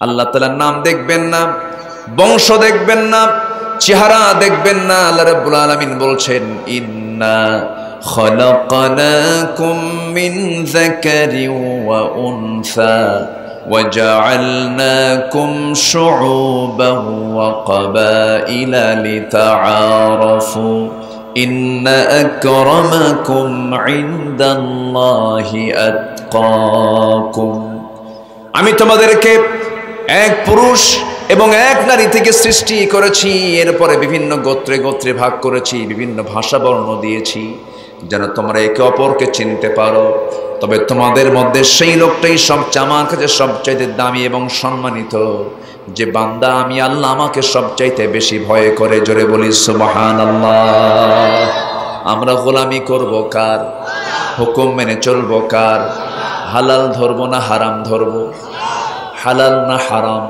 আল্লাহ তাআলার নাম দেখবেন না, বংশ দেখবেন না, চেহারা দেখবেন না। আল্লাহ রাব্বুল আলামিন বলছেন, ইন্না খলাকনাকুম মিন যাকারিন ওয়া উনসা وجعلناكم شعوبا وقبائل لتعارفوا إن أكرمكم عند الله أتقاكم। আমি তোমাদেরকে এক পুরুষ এবং এক নারী থেকে সৃষ্টি করেছি, এরপরে বিভিন্ন গোত্রে গোত্রে ভাগ করেছি, বিভিন্ন ভাষা বর্ণ দিয়েছি যেন তোমরা একে অপরকে চিনতে পারো। তবে তোমাদের মধ্যে সেই লোকটাই সবচেয়ে আমার কাছে সবচাইতে দামি এবং সম্মানিত, যে বান্দা আমি আল্লাহ আমাকে সবচাইতে বেশি ভয় করে। জোরে বলি সুবহানাল্লাহ। আমরা গোলামি করব কার? হুকুম মেনে চলবো কার? হালাল ধরবো না হারাম ধরবো? হালাল না হারাম?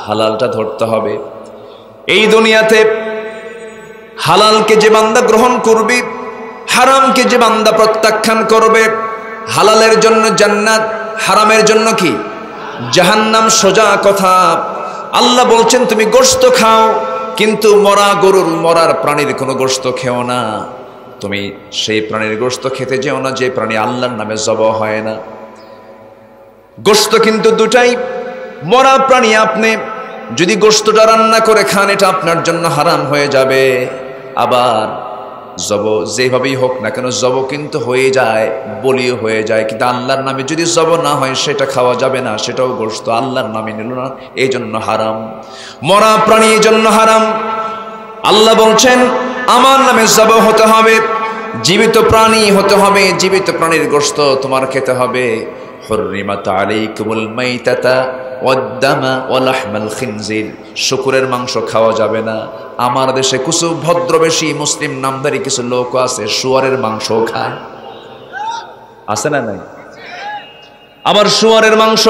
হালালটা ধরতে হবে। এই দুনিয়াতে হালালকে যে বান্দা গ্রহণ করবে, হারামকে যে বান্দা প্রত্যাখ্যান করবে, হালালের জন্য জান্নাত, হারামের জন্য কি জাহান্নাম। সোজা কথা। আল্লাহ বলছেন তুমি গোশত খাও, কিন্তু মরা গরুর, মরার প্রাণীর কোনো গোশত খেও না। তুমি সেই প্রাণীর গোশত খেতে যেও না যে প্রাণী আল্লাহর নামে জবাহ হয় না। গোশত কিন্তু দুটাই। মরা প্রাণী আপনি যদি গোশতটা রান্না করে খান, এটা আপনার জন্য হারাম হয়ে যাবে। আবার জব যেভাবেই হোক না কেন, জব কিন্তু হয়ে যায়, বলিও হয়ে যায়, কিন্তু আল্লাহর নামে যদি জব না হয় সেটা খাওয়া যাবে না, সেটাও গোশত আল্লাহর নামে নিল না, এই জন্য হারাম। মরা প্রাণী এই জন্য হারাম। আল্লাহ বলছেন আমার নামে জব হতে হবে, জীবিত প্রাণী হতে হবে, জীবিত প্রাণীর গোশত তোমার খেতে হবে। হুররিমাত আলাইকুমুল মাইতাতা ওয়াদ-দামা ওয়া লাহমাল খিনজির, শুকুরের মাংস খাওয়া যাবে না। আমার দেশে কিছু ভদ্রবেশী মুসলিম নামধারী কিছু লোক আছে, শুয়ারের মাংস খায়, আছে না নাই? আবার শুয়ারের মাংস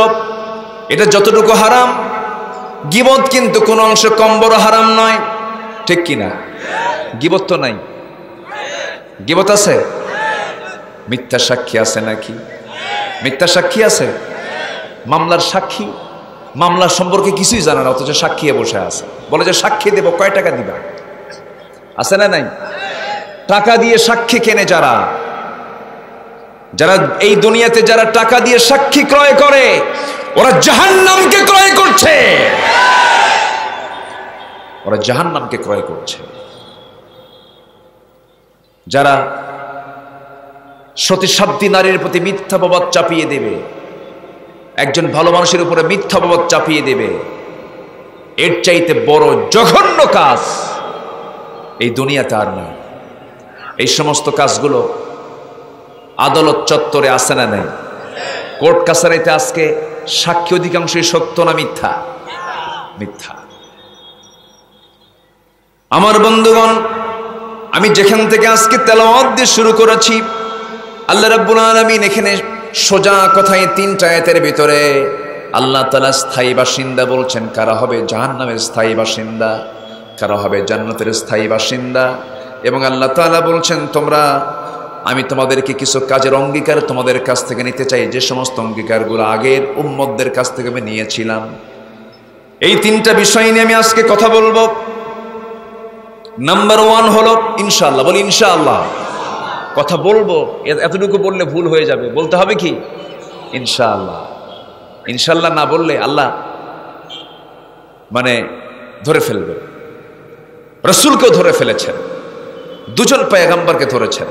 এটা যতটুকু হারাম, গীবত কিন্তু কোন অংশ কম বড় হারাম নয়, ঠিক কিনা? গীবত তো নাই, গীবত আছে। মিথ্যা সাক্ষী আছে নাকি? মিথ্যা সাক্ষী আছে। মামলার সাক্ষী, মামলার সম্পর্কে কিছুই জানে না, অথচ সাক্ষী বসে আছে, বলে যে সাক্ষী দেব, কয় টাকা দিবা? আছে না নাই? টাকা দিয়ে সাক্ষী কেনে যারা, যারা এই দুনিয়াতে যারা টাকা দিয়ে সাক্ষী ক্রয় করে, ওরা জাহান্নামকে ক্রয় করছে, ওরা জাহান্নামকে ক্রয় করছে। যারা সতীসাধ্যী নারীর প্রতি মিথ্যা অপবাদ চাপিয়ে দেবে, একজন ভালো মানুষের উপরে মিথ্যা অপবাদ চাপিয়ে দেবে, এর চাইতে বড় জঘন্য কাজ এই দুনিয়াতে আর নেই। এই সমস্ত কাজগুলো আদালত চত্বরে আছে না নাই? কোর্ট কাছারিতে আজকে সাক্ষী অধিকাংশই সত্য না মিথ্যা? মিথ্যা। আমার বন্ধুগণ, আমি যেখান থেকে আজকে তেলাওয়াত দিয়ে শুরু করেছি, আল্লাহ রাব্বুল আলামিন এখানে সোজা কথায় তিনটা আয়াতের ভিতরে আল্লাহ তাআলা স্থায়ী বাসিন্দা বলছেন। কারা হবে জাহান্নামের স্থায়ী বাসিন্দা, কারা হবে জান্নাতের স্থায়ী বাসিন্দা। এবং আল্লাহ তাআলা বলছেন তোমরা, আমি তোমাদেরকে কিছু কাজের অঙ্গীকার তোমাদের কাছ থেকে নিতে চাই, যে সমস্ত অঙ্গীকারগুলো আগের উম্মতদের কাছ থেকে আমি নিয়েছিলাম। এই তিনটা বিষয় নিয়ে আমি আজকে কথা বলবো। নাম্বার 1 হলো ইনশাআল্লাহ। বলি ইনশাআল্লাহ। কথা বলবো, এতটুকু বললে ভুল হয়ে যাবে, বলতে হবে কি ইনশাআল্লাহ। ইনশাআল্লাহ না বললে আল্লাহ মানে ধরে ফেলবে। রাসূলকেও ধরে ফেলেছেন, দুজন পয়গম্বরকে ধরেছেন।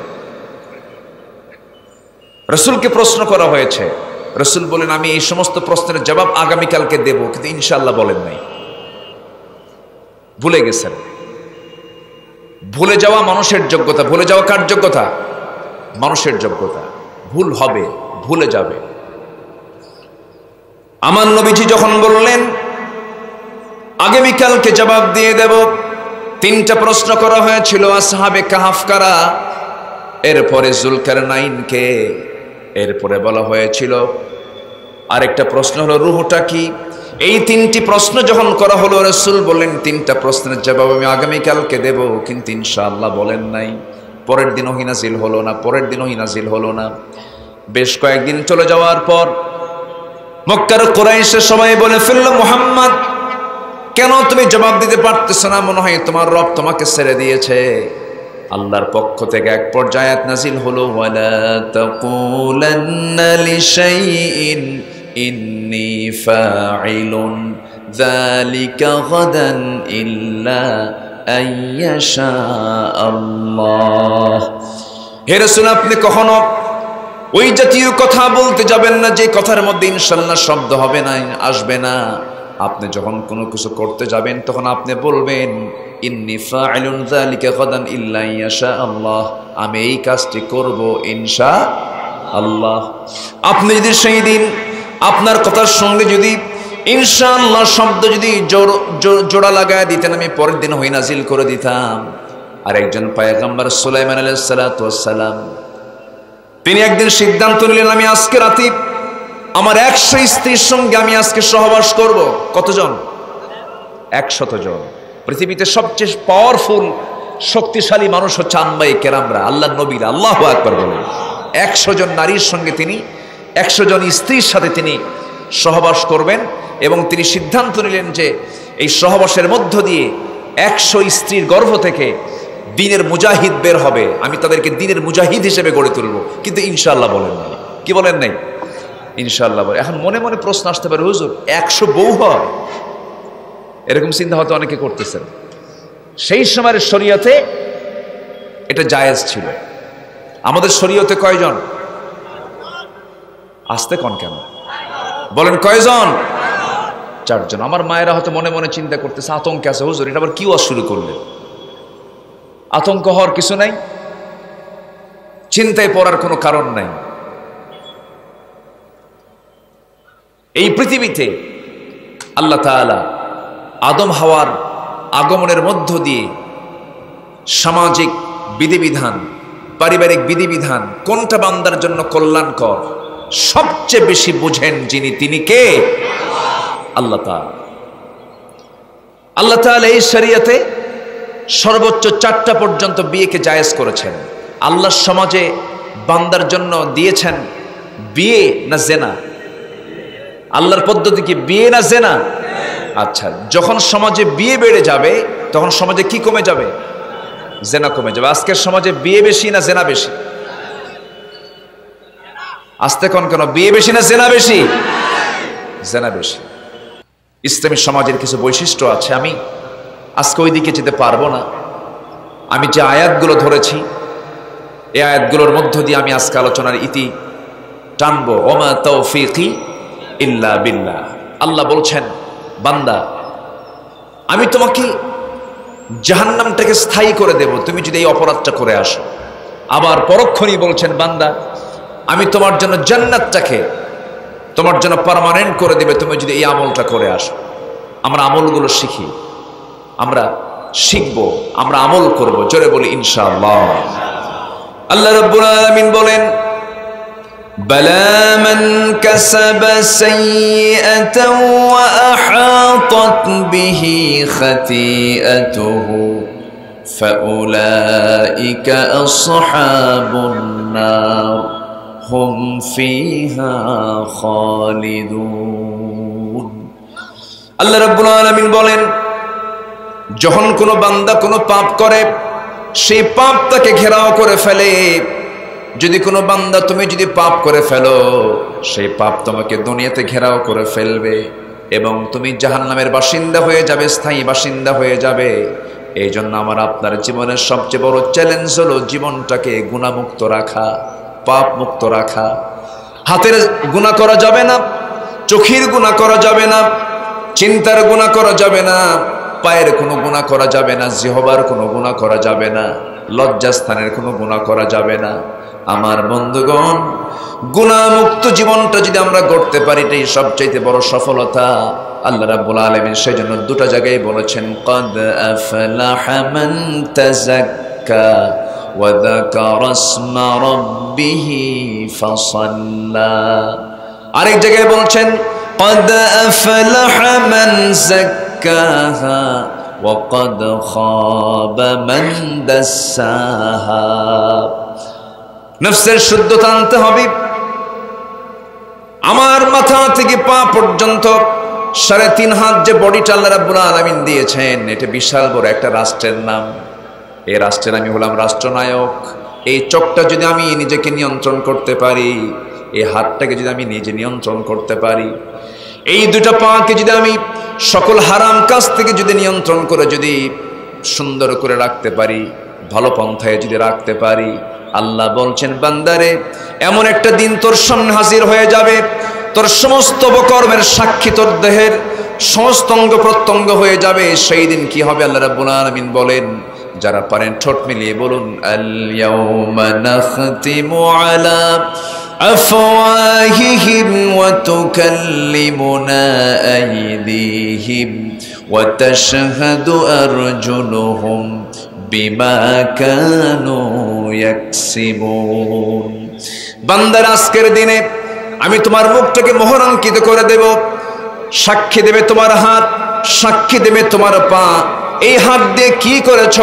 রাসূলকে প্রশ্ন করা হয়েছে, রাসূল বলেন আমি এই সমস্ত প্রশ্নের জবাব আগামীকালকে দেব, কিন্তু ইনশাআল্লাহ বলেন নাই, ভুলে গেছেন। ভুলে যাওয়া মানুষের যোগ্যতা। ভুলে যাওয়া কার যোগ্যতা? মানুষের যোগ্যতা। ভুল হবে, ভুলে যাবে। আমার নবীজি যখন বললেন আগামীকালকে জবাব দিয়ে দেব, তিনটা প্রশ্ন করা হয়েছিল, আসহাবে কাহাফ কারা, এরপরে যুলকারনাইনকে, এরপরে বলা হয়েছিল আরেকটা প্রশ্ন হলো রূহটা কি। এই তিনটি প্রশ্ন যখন করা হলো, রাসূল বললেন তিনটা প্রশ্নের জবাব আমি আগামীকালকে দেব, কিন্তু ইনশাআল্লাহ বলেন নাই। পরের দিন ওহী নাজিল হলো না, পরের দিন ওহী নাজিল হলো না। বেশ কয়েকদিন চলে যাওয়ার পর মক্কার কুরাইশের সবাই বলে ফেলল, মুহাম্মদ কেন তুমি জবাব দিতে পারতেছ না? মনে হয় তোমার রব তোমাকে ছেড়ে দিয়েছে। আল্লাহর পক্ষ থেকে এক পর্যায়ে আয়াত নাযিল হলো, ওয়ালা তাকুলান্না লিশাইইন ইন্নী ফাইলুন যালিকা গাদান ইল্লা আইয়াশা আল্লাহ। হে রাসূল, আপনি কখনো ওই জাতীয় কথা বলতে যাবেন না যে কথার মধ্যে ইনশাআল্লাহ শব্দ হবে না, আসবে না। আপনি যখন কোনো কিছু করতে যাবেন তখন আপনি বলবেন, ইন্নী ফাইলুন যালিকা গাদান ইল্লা আইয়াশা আল্লাহ, আমি এই কাজটি করব ইনশাআল্লাহ। আপনি যদি সেই দিন আপনার কথার সঙ্গে যদি ইনশাআল্লাহ শব্দ যদি জোড়া লাগায় দিতেন, আমি পরের দিন ওহী নাজিল করে দিতাম। আর একজন পয়গম্বর সুলাইমান আলাইহিস সালাতু ওয়াস সালাম, তিনি একদিন সিদ্ধান্ত নিলেন, আমি আজকে রাতে আমার 100 স্ত্রীর সঙ্গে আমি আজকে সহবাস করব। কতজন? 100 জন। পৃথিবীতে সবচেয়ে পাওয়ারফুল শক্তিশালী মানুষ হচ্ছে আম্বায়ে কেরামরা, আল্লাহর নবীরা। আল্লাহু আকবার বলেন। 100 জন নারীর সঙ্গে তিনি, 100 জন স্ত্রীর সাথে তিনি সহবাস করবেন। এবং তিনি সিদ্ধান্ত নিলেন যে এই সহবাসের মধ্য দিয়ে 100 স্ত্রীর গর্ভ থেকে দ্বীনের মুজাহিদ বের হবে, আমি তাদেরকে দ্বীনের মুজাহিদ হিসেবে গড়ে তুলব। কিন্তু ইনশাআল্লাহ বলেন নাই। কি বলেন নাই? ইনশাআল্লাহ বলে। এখন মনে মনে প্রশ্ন আসতে পারে, হুজুর 100 বউ হয়? এরকম চিন্তা হয়তো অনেকে করতেছেন। সেই সময়ের শরীয়তে এটা জায়েজ ছিল। আমাদের শরীয়তে কয়জন? আসতে কন কেন বলেন, কয়জন? 4 জন। আমার মায়েরা হয়তো মনে মনে চিন্তা করতেছে, আতঙ্কে আছে, হুজুর এটা আবার কি ওয়াজ শুরু করলেন? আতঙ্ক হওয়ার কিছু নাই, চিন্তায় পড়ার কোনো কারণ নাই। এই পৃথিবীতে আল্লাহ তাআলা আদম হাওয়ার আগমনের মধ্য দিয়ে সামাজিক বিধিবিধান, পারিবারিক বিধিবিধান কোনটা বান্দার জন্য কল্যাণকর সবচেয়ে বেশি বুঝেন যিনি, তিনি কে? আল্লাহ তাআলা। আল্লাহ তাআলা এই শরীয়তে সর্বোচ্চ 4টা পর্যন্ত বিয়েকে জায়েজ করেছেন। আল্লাহর সমাজে বান্দার জন্য দিয়েছেন বিয়ে না জেনা? আল্লাহর পদ্ধতি কি বিয়ে না জেনা? আচ্ছা, যখন সমাজে বিয়ে বেড়ে যাবে তখন সমাজে কি কমে যাবে? জেনা কমে যাবে। আজকের সমাজে বিয়ে বেশি না জেনা বেশি? আস্তে কোন কেন, বিয়ে বেশি না জেনা বেশি? জেনা বেশি। ইসলামী সমাজের কিছু বৈশিষ্ট্য আছে, আমি আজকে ওই দিকে যেতে পারবো না। আমি যে আয়াতগুলো ধরেছি এই আয়াতগুলোর মধ্য দিয়ে আমি আজকে আলোচনার ইতি টানবো। ওমা তাওফীকি ইল্লা বিল্লাহ। আল্লাহ বলছেন, বান্দা আমি তোমাকে জাহান্নামটাকে স্থায়ী করে দেব তুমি যদি এই অপরাধটা করে আসো। আবার পরক্ষণেই বলছেন, বান্দা আমি তোমার জন্য জান্নাতটাকে তোমার জন্য পার্মানেন্ট করে দেবে তুমি যদি এই আমলটা করে আসো। আমরা আমলগুলো শিখি, আমরা শিখবো, আমরা আমল করব। জোরে বলি ইনশাআল্লাহ। আল্লাহ রাব্বুল আলামিন বলেন, বালা মান কাসাবা সাইয়্যাতান ওয়া আহাতাত বিহি খাতিআতুহু ফাউলাইকা আসহাবুন নার হুম ফিহা খালিদুন। আল্লাহ রাব্বুল আলামিন বলেন, যখন কোনো বান্দা কোনো পাপ করে সেই পাপ তাকে ঘেরাও করে ফেলে। যদি কোনো বান্দা তুমি যদি পাপ করে ফেলো সেই পাপ তোমাকে দুনিয়াতে ঘেরাও করে ফেলবে এবং তুমি জাহান্নামের বাসিন্দা হয়ে যাবে, স্থায়ী বাসিন্দা হয়ে যাবে। এই জন্য আমার আপনার জীবনের সবচেয়ে বড় চ্যালেঞ্জ হলো জীবনটাকে গুনাহমুক্ত রাখা, পাপ মুক্ত রাখা। হাতের গুনাহ করা যাবে না, চোখের গুনাহ করা যাবে না, চিন্তার গুনাহ করা যাবে না, পায়ের কোনো গুনাহ করা যাবে না, জিহবার কোনো গুনাহ করা যাবে না, লজ্জাস্থানের কোনো গুনাহ করা যাবে না। আমার বন্ধুগণ, গুনাহমুক্ত জীবনটা যদি আমরা গড়তে পারি এটাই সবচাইতে বড় সফলতা। আল্লাহ রাব্বুল আলামিন সেজন্য 2টা জায়গায় বলেছেন, ক্বাদ আফলাহা মান তাযাক্কা ওয়া যাকারা ইসমা রাব্বিহি ফাসাল্লা। আরেক জায়গায় বলেছেন, ক্বাদ আফলাহা মান যাক্কাহা ওয়া ক্বাদ খাবা মান দাসাহা। নফসের শুদ্ধতা আনতে হবে, আমার মাথা থেকে পা পর্যন্ত 3.5 হাত যে বডিটা আল্লাহ রাব্বুল আলামিন দিয়েছেন, এটা বিশাল বড় একটা রাষ্ট্রের নাম। এই রাষ্ট্রের আমি হলাম রাষ্ট্রনায়ক। এই চোখটা যদি আমি নিজেকে নিয়ন্ত্রণ করতে পারি, এই হাতটাকে যদি আমি নিজে নিয়ন্ত্রণ করতে পারি, এই দুটো পাকে যদি আমি সকল হারাম কাজ থেকে যদি নিয়ন্ত্রণ করে যদি সুন্দর করে রাখতে পারি, ভালো পন্থায় যদি রাখতে পারি, আল্লাহ বলছেন বান্দারে এমন একটা দিন তোর সামনে হাজির হয়ে যাবে, তোর সমস্ত অপকর্মের সাক্ষী তোর দেহের সমস্ত অঙ্গ প্রত্যঙ্গ হয়ে যাবে। সেই দিন কি হবে আল্লাহ রাব্বুল আলামিন বলেন, যারা পারেন ঠোঁট মিলিয়ে বলুন, আল ইয়াউমা নাখতিমু আলা আফওয়াহিহিম ওয়া তুকাল্লিমুনা আইদিহিম ওয়া তাশহাদু আরজুলুহুম বিমা কানু ইয়াকসিবুন। বান্দার আজকের দিনে আমি তোমার মুখটাকে মোহরাঙ্কিত করে দেব। সাক্ষী দেবে তোমার হাত, সাক্ষী দেবে তোমার পা। এই হাত দিয়ে কি করেছ?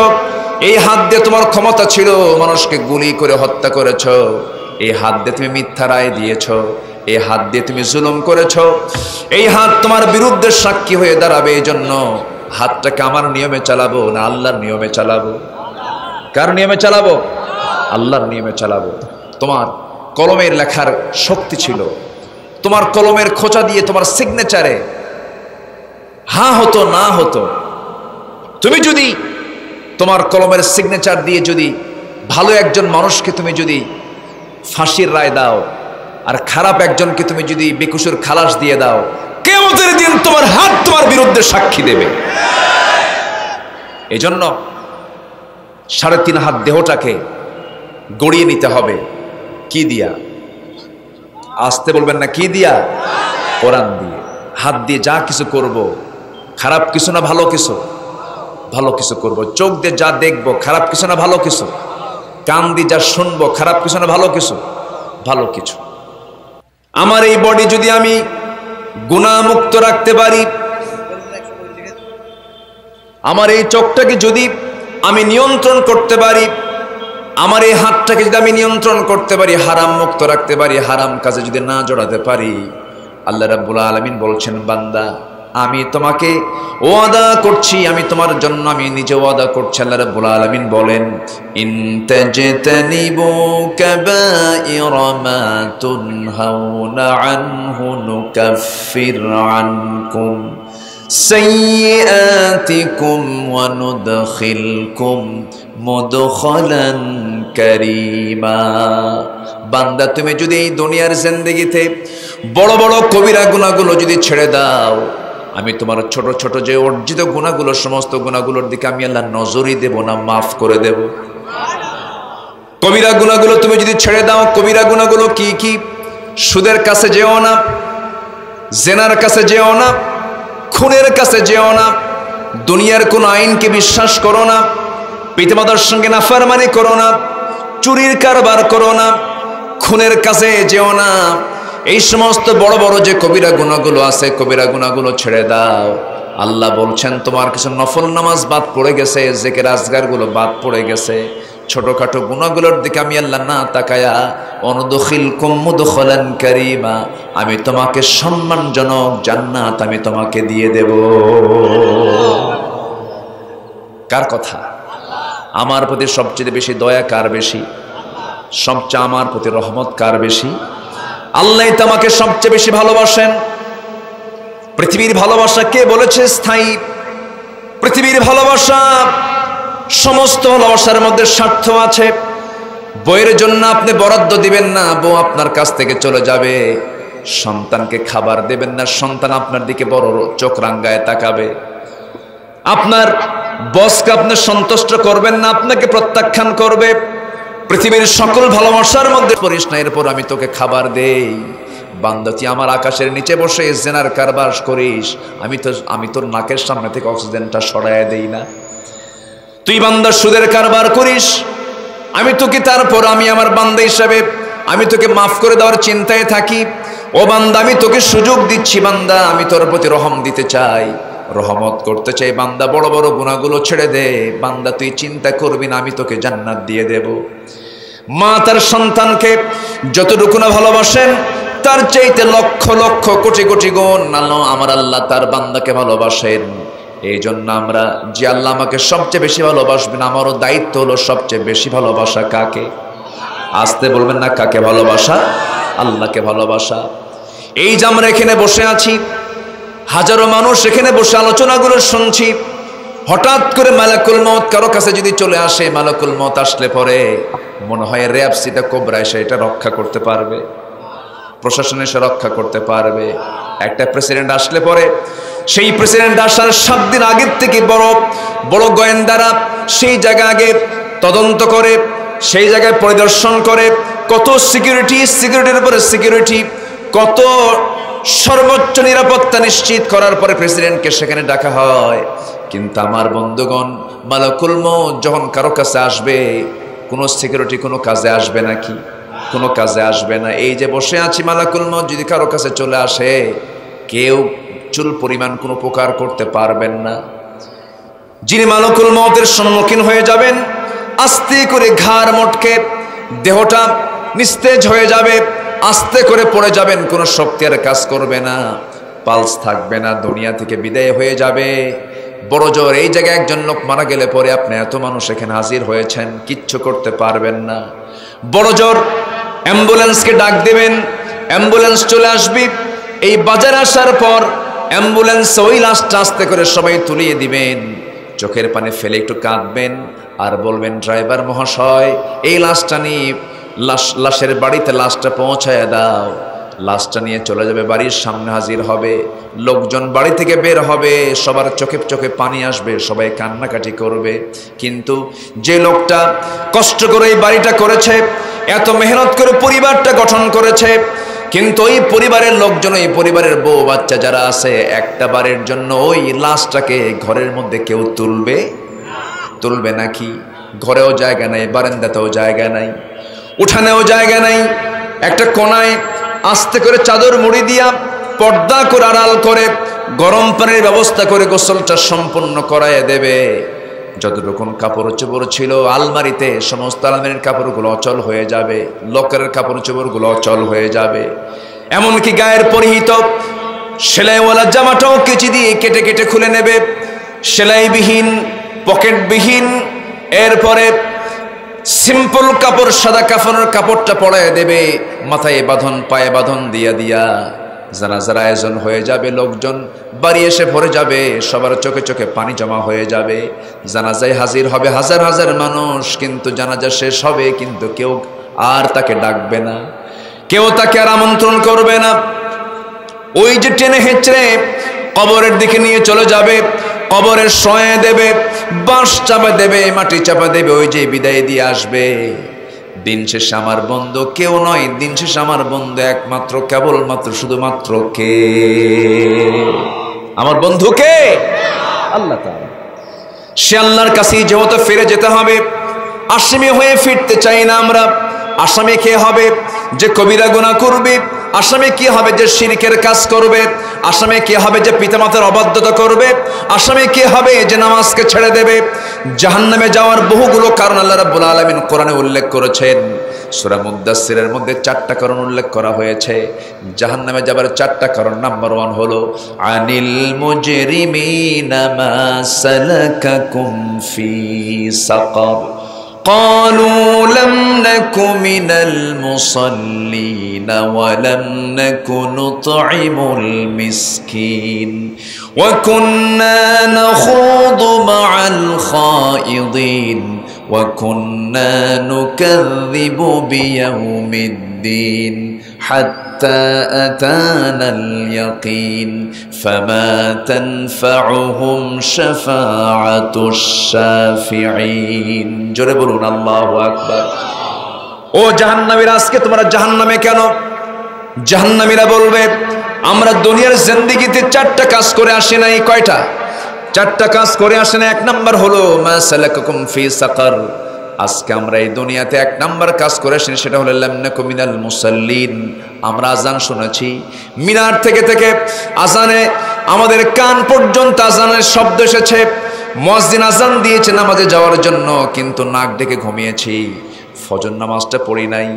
এই হাত দিয়ে তোমার ক্ষমতা ছিল, মানুষকে গুলি করে হত্যা করেছ। এই হাত দিয়ে তুমি মিথ্যা রায় দিয়েছ। এই হাত দিয়ে তুমি জুলুম করেছ। এই হাত তোমার বিরুদ্ধে সাক্ষী হয়ে দাঁড়াবে। এই জন্য হাতটাকে আমার নিয়মে চালাবো না আল্লাহর নিয়মে চালাবো? কার নিয়মে চালাবো? আল্লাহর নিয়মে চালাবো। তোমার কলমের লেখার শক্তি ছিল, তোমার কলমের খোঁচা দিয়ে তোমার সিগনেচারে হা হতো না হতো। তুমি যদি তোমার কলমের সিগনেচার দিয়ে যদি ভালো একজন মানুষকে তুমি যদি ফাঁসির রায় দাও, আর খারাপ একজনকে তুমি যদি বেকসুর খালাস দিয়ে দাও, কিয়ামতের দিন তোমার হাত তোমার বিরুদ্ধে সাক্ষী দেবে। এই জন্য 3.5 হাত দেহটাকে গড়িয়ে নিতে হবে। কি দিয়া? আসতে বলবেন না, কি দিয়া? কোরআন দিয়ে। হাত দিয়ে যা কিছু করব, খারাপ কিছু না ভালো কিছু? ভালো কিছু করব। চোখ দিয়ে যা দেখবো, খারাপ কিছু না ভালো কিছু? কান দিয়ে যা শুনবো, খারাপ কিছু না ভালো কিছু? ভালো কিছু। আমার এই বডি যদি আমি গুনাহমুক্ত রাখতে পারি, আমার এই চোখটাকে যদি আমি নিয়ন্ত্রণ করতে পারি, আমার এই হাতটাকে যদি আমি নিয়ন্ত্রণ করতে পারি, হারাম মুক্ত রাখতে পারি, হারাম কাজে যদি না জড়াতে পারি, আল্লাহ রাব্বুল আলামিন বলছেন বান্দা আমি তোমাকে ওয়াদা করছি, আমি তোমার জন্য আমি নিজে ওয়াদা করছি। আল্লাহ রাব্বুল আলামিন বলেন, ইন তাজতানিবু কাবাইরা মা তুনহাউনা আনহু নুকাফির আনকুম সাইয়্যাতিকুম ওয়া নুদখিলকুম মুদখালান কারীমা। বান্দা তুমি যদি এই দুনিয়ার জিন্দেগিতে বড় বড় কবিরা গুনাহগুলো যদি ছেড়ে দাও, আমি তোমার ছোট ছোট যে অর্জিত গুনাহগুলো, সমস্ত গুনাহগুলোর দিকে আমি আল্লাহ নজরই দেব না, মাফ করে দেব। কবিরা গুনাহগুলো তুমি যদি ছেড়ে দাও, কবিরা গুনাহগুলো কি কি? সুদের কাছে যেও না, জেনার কাছে যেও না, খুনের কাছে যেও না, দুনিয়ার কোন আইনকে বিশ্বাস করো না, পিতামাতার সঙ্গে নাফরমানি করো না, চুরির কারবার করো না, খুনের কাছে যেও না। এই সমস্ত বড় বড় যে কবিরা গুনাহগুলো আছে, কবিরা গুনাহগুলো ছেড়ে দাও। আল্লাহ বলছেন তোমার কিছু নফল নামাজ বাদ পড়ে গেছে, জিকির আজগারগুলো বাদ পড়ে গেছে, ছোটখাটো গুনাহগুলোর দিকে আমি আল্লাহ না তাকায়া অনুদখিলকুম মুদখালান কারীমা, আমি তোমাকে সম্মানজনক জান্নাত আমি তোমাকে দিয়ে দেব। কার কথা? আমার প্রতি সবচেয়ে বেশি দয়া কার বেশি? সবচেয়ে আমার প্রতি রহমত কার বেশি? আল্লাহ তোমাকে সবচেয়ে বেশি ভালোবাসেন। পৃথিবীর ভালোবাসা কে বলেছে স্থায়ী? পৃথিবীর ভালোবাসা, সমস্ত ভালোবাসার মধ্যে স্বার্থ আছে। বইয়ের জন্য আপনি বরাদ্দ দিবেন না, বউ আপনার কাছ থেকে চলে যাবে। সন্তানকে খাবার দেবেন না, সন্তান আপনার দিকে বড় চোখ রাঙ্গায় তাকাবে। আপনার বসকে আপনি সন্তুষ্ট করবেন না, আপনাকে প্রত্যাখ্যান করবে। পৃথিবীর সকল ভালোবাসার মধ্যে পড়িস না, এরপর আমি তোকে খাবার দেই। বান্দা তুই আমার আকাশের নিচে বসে জেনার কারবার করিস, আমি তোর নাকের সামনে থেকে অক্সিজেনটা সরাইয়া দেই না। তুই বান্দা সুদের কারবার করিস, আমি তোকে তারপর আমি আমার বান্দা হিসাবে আমি তোকে মাফ করে দেওয়ার চিন্তায় থাকি। ও বান্দা আমি তোকে সুযোগ দিচ্ছি, বান্দা আমি তোর প্রতি রহম দিতে চাই, রহমত করতে চাই। বান্দা বড় বড় গুনাহগুলো ছেড়ে দে। বান্দা তুই চিন্তা করবি না, আমি তোকে জান্নাত দিয়ে দেব। মা তার সন্তানকে যতটুকু না ভালোবাসেন, তার চাইতে লক্ষ লক্ষ কোটি কোটি গুণ আমার আল্লাহ তার বান্দাকে ভালোবাসেন। এই জন্য আমরা যে আল্লাহ আমাকে সবচেয়ে বেশি ভালোবাসবেন, আমারও দায়িত্ব হলো সবচেয়ে বেশি ভালোবাসা কাকে? আসতে বলবেন না, কাকে ভালোবাসা? আল্লাহকে ভালোবাসা। এই যে আমরা এখানে বসে আছি, হাজারো মানুষ এখানে বসে আলোচনাগুলো শুনছি, হঠাৎ করে মালাকুল মউত কারো কাছে যদি চলে আসে, মালাকুল মউত আসলে পরে মনে হয় র্যাবসিটা কোবরা এসে এটা রক্ষা করতে পারবে, প্রশাসন এসে রক্ষা করতে পারবে। একটা প্রেসিডেন্ট আসলে পরে সেই প্রেসিডেন্ট আসার 7 দিন আগের থেকে বড় বড় গোয়েন্দারা সেই জায়গা আগে তদন্ত করে, সেই জায়গায় পরিদর্শন করে, কত সিকিউরিটির উপরে সিকিউরিটি, কত সর্বোচ্চ নিরাপত্তা নিশ্চিত করার পরে প্রেসিডেন্টকে সেখানে ডাকা হয়। কিন্তু আমার বন্ধুগণ, মালাকুল মউত যখন কারো কাছে আসবে, কোনো সিকিউরিটি কোনো কাজে আসবে নাকি? কোনো কাজে আসবে না। এই যে বসে আছি, মালাকুল মউত যদি কারো কাছে চলে আসে, কেউ চুল পরিমাণ কোনো উপকার করতে পারবেন না। যিনি মালাকুল মউতের সম্মুখীন হয়ে যাবেন, আস্তে করে ঘাড় মটকে দেহটা নিস্তেজ হয়ে যাবে, আস্তে করে পড়ে যাবেন, কোনো শক্তি আর কাজ করবে না, পালস থাকবে না, দুনিয়া থেকে বিদায় হয়ে যাবে। বড় জোর এই জায়গায় একজন লোক মারা গেলে পরে আপনি এত মানুষ এখানে হাজির হয়েছেন, কিচ্ছু করতে পারবেন না। বড় জোর অ্যাম্বুলেন্সকে ডাক দেবেন, অ্যাম্বুলেন্স চলে আসবে। এই বাজার আসার পর অ্যাম্বুলেন্স ওই লাশটা আস্তে করে সবাই তুলিয়ে দিবেন, চোখের পানি ফেলে একটু কাঁদবেন আর বলবেন, ড্রাইভার মহাশয় এই লাশটা নিয়ে লাশের বাড়িতে লাশটা পৌঁছায় দাও। লাশটা নিয়ে চলে যাবে, বাড়ির সামনে হাজির হবে, লোকজন বাড়ি থেকে বের হবে, সবার চোখে চোখে পানি আসবে, সবাই কান্নাকাটি করবে। কিন্তু যে লোকটা কষ্ট করে এই বাড়িটা করেছে, এত মেহনত করে পরিবারটা গঠন করেছে, কিন্তু ওই পরিবারের লোকজন, ওই পরিবারের বউ বাচ্চা যারা আছে, একটা বারের জন্য ওই লাশটাকে ঘরের মধ্যে কেউ তুলবে নাকি? ঘরেও জায়গা নাই, বারান্দাতেও জায়গা নাই, উঠানেও জায়গা নাই। একটা কোনায় আস্তে করে চাদর মুড়ি দিয়া পর্দা করে আড়াল করে গরম পানির ব্যবস্থা করে গোসলটা সম্পন্ন করায় দেবে। যতটুকু কাপড় চোপড় ছিল আলমারিতে, সমস্ত আলমারির কাপড়গুলো অচল হয়ে যাবে, লোকের কাপড় চোপড়গুলো অচল হয়ে যাবে। এমনকি গায়ের পরিহিত সেলাইওয়ালা জামাটাও কেচি দিয়ে কেটে কেটে খুলে নেবে, সেলাইবিহীন, পকেটবিহীন। এরপরে সিম্পল কাপড়, সাদা কাফনের কাপড়টা পরায় দেবে, মাথায় বাঁধন, পায়ে বাঁধন দিয়া দিয়া জানাজার আয়োজন হয়ে যাবে। লোকজন বাড়ি এসে ভরে যাবে, সবার চোখে চোখে পানি জমা হয়ে যাবে। জানাজায় হাজির হবে হাজার হাজার মানুষ, কিন্তু জানাজা শেষ হবে, কিন্তু কেউ আর তাকে ডাকবে না, কেউ তাকে আর আমন্ত্রণ করবে না। ওই যে টেনে হেঁচড়ে কবরের দিকে নিয়ে চলে যাবে, কবরের শয়ে দেবে, বাঁশ চাপা দেবে, মাটি চাপা দেবে, ওই যে বিদায় দিয়ে আসবে। দিন শেষে আমার বন্ধু কেউ নয়, দিন শেষে আমার বন্ধু একমাত্র, কেবলমাত্র, শুধুমাত্র কে? আমার বন্ধু কে? আল্লাহ তাআলা। সে আল্লাহর কাছেই যেহেতু ফিরে যেতে হবে, আসামি হয়ে ফিরতে চাই না আমরা। আসামি কে হবে? যে কবিরা গুনাহ করবে। আসামি কি হবে? যে শিরকের কাজ করবে। আসামি কি হবে? যে পিতামাতার অবাধ্যতা করবে। আসামি কি হবে? যে নামাজকে ছেড়ে দেবে। জাহান্নামে যাওয়ার বহুগুলো কারণ আল্লাহ রাব্বুল আলামিন কোরআনে উল্লেখ করেছেন। সূরা মুদ্দাসসিরের মধ্যে 4টা কারণ উল্লেখ করা হয়েছে জাহান্নামে যাবার 4টা কারণ। নাম্বার 1 হলো আনিল মুজরিমিনা মা সালাকাকুম ফি সাকার قالوا لم نك من المصلين ولم نك نطعم المسكين وكنا نخوض مع الخائضين وكنا نكذب بيوم الدين حتى أتانا اليقين فما تنفعهم شفاعة الشافعين জোরে বলুন আল্লাহু আকবার। ও জাহান্নামীরা, আজকে তোমরা জাহান্নামে কেন? জাহান্নামীরা বলবে, আমরা দুনিয়ার জিন্দেগিতে 4টা কাজ করে আসি নাই। কয়টা? 4টা কাজ করে আসে না। 1 নাম্বার হলো মা সালাকাকুম ফি সাকার। আজকে আমরা এই দুনিয়াতে 1 নাম্বার কাজ করে আসি, সেটা হলো লাম নাকু মিনাল মুসাল্লিন। আমরা আজান শুনেছি, মিনার থেকে থেকে আজানে আমাদের কান পর্যন্ত আজানের শব্দ এসেছে, মুয়াজ্জিন আজান দিয়েছে নামাজে যাওয়ার জন্য, কিন্তু নাক ডেকে ঘুমিয়েছি। ফজর নামাজটা পড়ি নাই।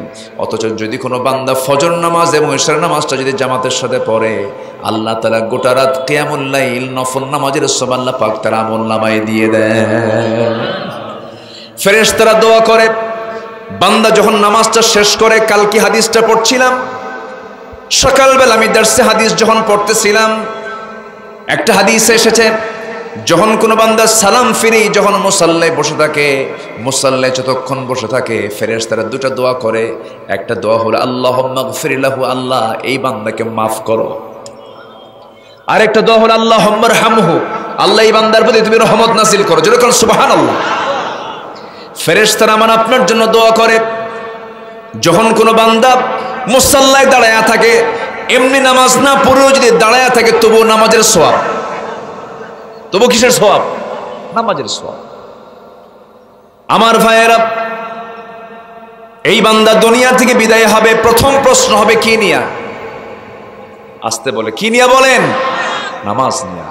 অথচ যদি কোনো বান্দা ফজর নামাজ এবং ইশার নামাজটা যদি জামাতের সাথে পড়ে, আল্লাহ তাআলা গোটা রাত কিয়ামুল লাইল নফল নামাজের সওয়াব আল্লাহ পাক তার আমলনামায় দিয়ে দেন। ফেরেশতারা দোয়া করে, বান্দা যখন নামাজটা শেষ করে, কালকে হাদিসটা পড়ছিলাম, সকালবেলা আমি দার্সে হাদিস যখন পড়তেছিলাম, একটা হাদিসে এসেছে, যখন কোনো বান্দা সালাম ফিরি যখন মুসাল্লায় বসে থাকে, মুসাল্লায় যতক্ষণ বসে থাকে, ফেরেশতারা দুটো দোয়া করে। একটা দোয়া হলো আল্লাহুম্মা গফির লাহু, আল্লাহ এই বান্দাকে মাফ করো। আরেকটা দোয়া হলো আল্লাহুম্মা রহমহু, আল্লাহ এই বান্দার প্রতি তুমি রহমত নাযিল করো। যেরকম সুবহানাল্লাহ। ফেরেশতারা আমার আপনার জন্য দোয়া করে। যখন কোনো বান্দা মুসাল্লায় দাঁড়ায়া থাকে, এমনি নামাজ না পড়েও যদি দাঁড়ায়া থাকে, তবু নামাজের সওয়াব। তবু কিসের সওয়াব? নামাজের সওয়াব। আমার ভাইয়েরা, এই বান্দা দুনিয়া থেকে বিদায় হবে, প্রথম প্রশ্ন হবে কি নিয়া? আসতে বলে কি নিয়া বলেন? নামাজ নিয়া।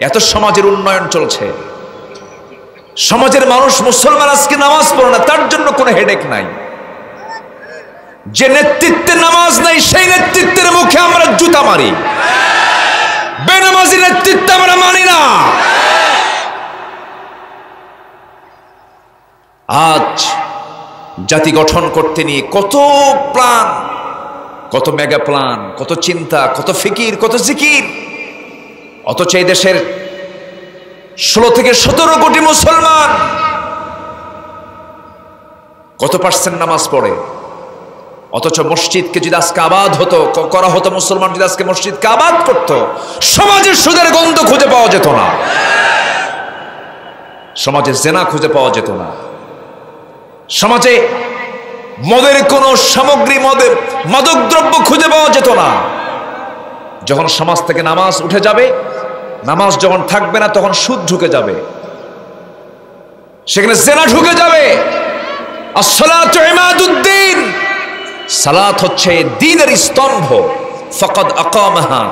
এত সমাজের উন্নয়ন চলছে, সমাজের মানুষ মুসলমান আজকে নামাজ পড়ে না, তার জন্য কোনো হেডেক নাই। যে নেতৃত্বে নামাজ নাই, সেই নেতৃত্বের মুখে আমরা জুতা মারি। বেনামাজি নেতৃত্ব আমরা মানি না। আজ জাতি গঠন করতে নিয়ে কত প্ল্যান, কত মেগা প্ল্যান, কত চিন্তা, কত ফিকির, কত জিকির। অথচ এই দেশের 16 থেকে 17 কোটি মুসলমান কত পার্সেন্ট নামাজ পড়ে? অথচ মসজিদকে যদি আজকে আবাদ হতো করা হতো, মুসলমান যদি আজকে মসজিদকে আবাদ করত, সমাজে সুদের গন্ধ খুঁজে পাওয়া যেত না, সমাজে জেনা খুঁজে পাওয়া যেত না, সমাজে মদের কোনো সামগ্রী, মাদকদ্রব্য খুঁজে পাওয়া যেত না। যখন সমাজ থেকে নামাজ উঠে যাবে, নামাজ যখন থাকবে না, তখন সুদ ঢুকে যাবে, সেখানে জেনা ঢুকে যাবে। আসসালাতু ইমাদুদ্দিন, সালাত হচ্ছে দ্বীনের স্তম্ভ। ফাকাদ আকামাহা,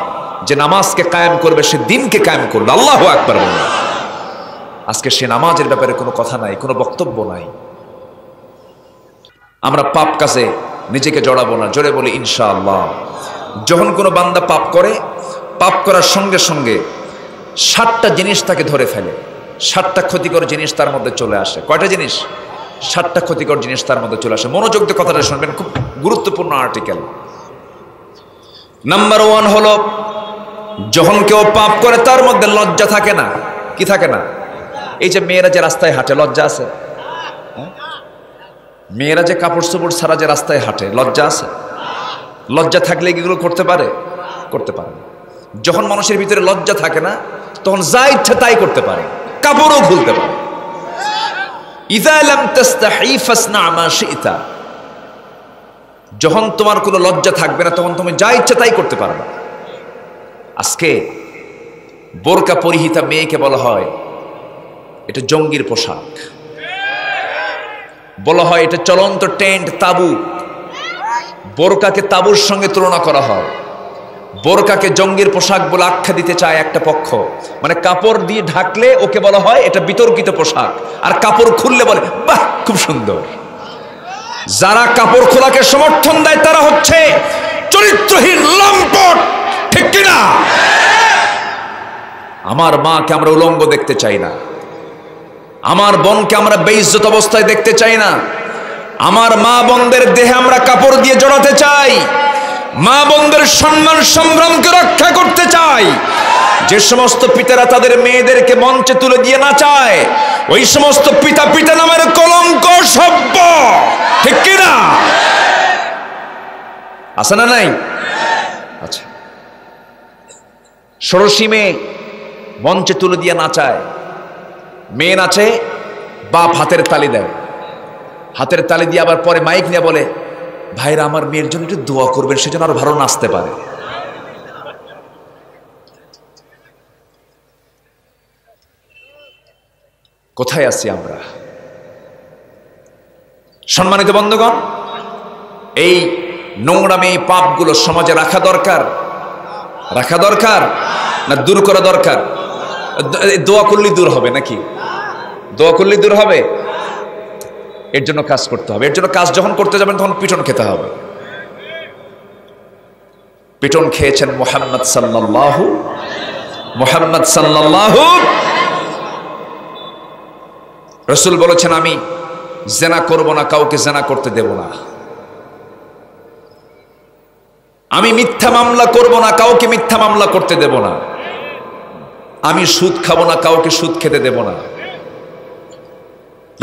যে নামাজকে কায়েম করবে সে দ্বীনকে কায়েম করবে। আল্লাহু আকবার বলুন। আজকে সে নামাজের ব্যাপারে কোনো কথা নাই, কোনো বক্তব্য নাই। আমরা পাপ কাজে নিজেকে জড়াবো না, জোরে বলি ইনশাআল্লাহ। যখন কোনো বান্দা পাপ করে, পাপ করার সঙ্গে সঙ্গে 7টা জিনিস তাকে ধরে ফেলে, 7টা ক্ষতিকর জিনিস তার মধ্যে চলে আসে। কয়টা জিনিস? 7টা ক্ষতিকর জিনিস তার মধ্যে চলে আসে। মনোযোগ দিয়ে কথাটা শুনবেন, খুব গুরুত্বপূর্ণ আর্টিকেল। নাম্বার 1 হলো, যখন কেউ পাপ করে তার মধ্যে লজ্জা থাকে না। কি থাকে না? এই যে মেয়েরা যে রাস্তায় হাঁটে, লজ্জা আছে? মেয়েরা যে কাপড় চোপড় ছাড়া যে রাস্তায় হাঁটে, লজ্জা আছে? লজ্জা থাকলে এগুলো করতে পারে? করতে পারে না। যখন মানুষের ভিতরে লজ্জা থাকে না, তখন যা ইচ্ছা তাই করতে পারে, কাপড়ও খুলতে পারে। ইযা লাম তাস্তাহি ফাসনা মা শি'তা, যখন তোমার কোনো লজ্জা থাকবে না, তখন তুমি যা ইচ্ছা তাই করতে পারবে। আজকে বোরকা পরিহিতা মেয়েকে বলা হয় এটা জঙ্গির পোশাক, বলা হয় এটা চলন্ত টেন্ট, তাবু। বোরকাকে তাবুর সঙ্গে তুলনা করা হয়, বোরকাকে জঙ্গির পোশাক বলে আখ্যা দিতে চায় একটা পক্ষ। মানে কাপড় দিয়ে ঢাকলে ওকে বলা হয় এটা বিতর্কিত পোশাক, আর কাপড় খুললে বলে বাহ খুব সুন্দর। যারা কাপড় খোলাকে সমর্থন দেয় তারা হচ্ছে চরিত্রহীন লম্পট, ঠিক কিনা? আমার মাকে আমরা উলঙ্গ দেখতে চাই না, আমার বোনকে আমরা বেইজ্জত অবস্থায় দেখতে চাই না, আমার মা বোনদের দেহে আমরা কাপড় দিয়ে জড়াতে চাই, মা বোনদের সম্মান সম্ভ্রমকে রক্ষা করতে চাই। যে সমস্ত পিতারা তাদের মেয়েদেরকে মঞ্চে তুলে দিয়ে নাচায়, ওই সমস্ত পিতা পিতা নামের কলঙ্ক সভ্য, ঠিক কিনা? আছে না নাই? আচ্ছা, ষোড়শী মেয়ে মঞ্চে তুলে দিয়ে নাচায়, মেয়ে নাচে, বাপ হাতের তালি দেয়, হাতের তালি দিয়ে আবার পরে মাইক নিয়ে বলে ভাইরা আমার মেয়ের জন্য একটু দোয়া করবেন, সেজন্য আরো ভালো নাচতে পারে। কোথায় আছি আমরা? সম্মানিত বন্ধুগণ, এই নোংরামি পাপগুলো সমাজে রাখা দরকার, রাখা দরকার না দূর করা দরকার? দোয়া করলেই দূর হবে নাকি? দোয়া করলেই দূর হবে? এর জন্য কাজ করতে হবে। এর জন্য কাজ যখন করতে যাবেন তখন পিটন খেতে হবে। পিটন খেয়েছেন মুহাম্মদ সাল্লাল্লাহু। রাসূল বলেছেন আমি জেনা করব না, কাউকে জেনা করতে দেব না। আমি মিথ্যা মামলা করব না, কাউকে মিথ্যা মামলা করতে দেব না। আমি সুদ খাবো না, কাউকে সুদ খেতে দেব না।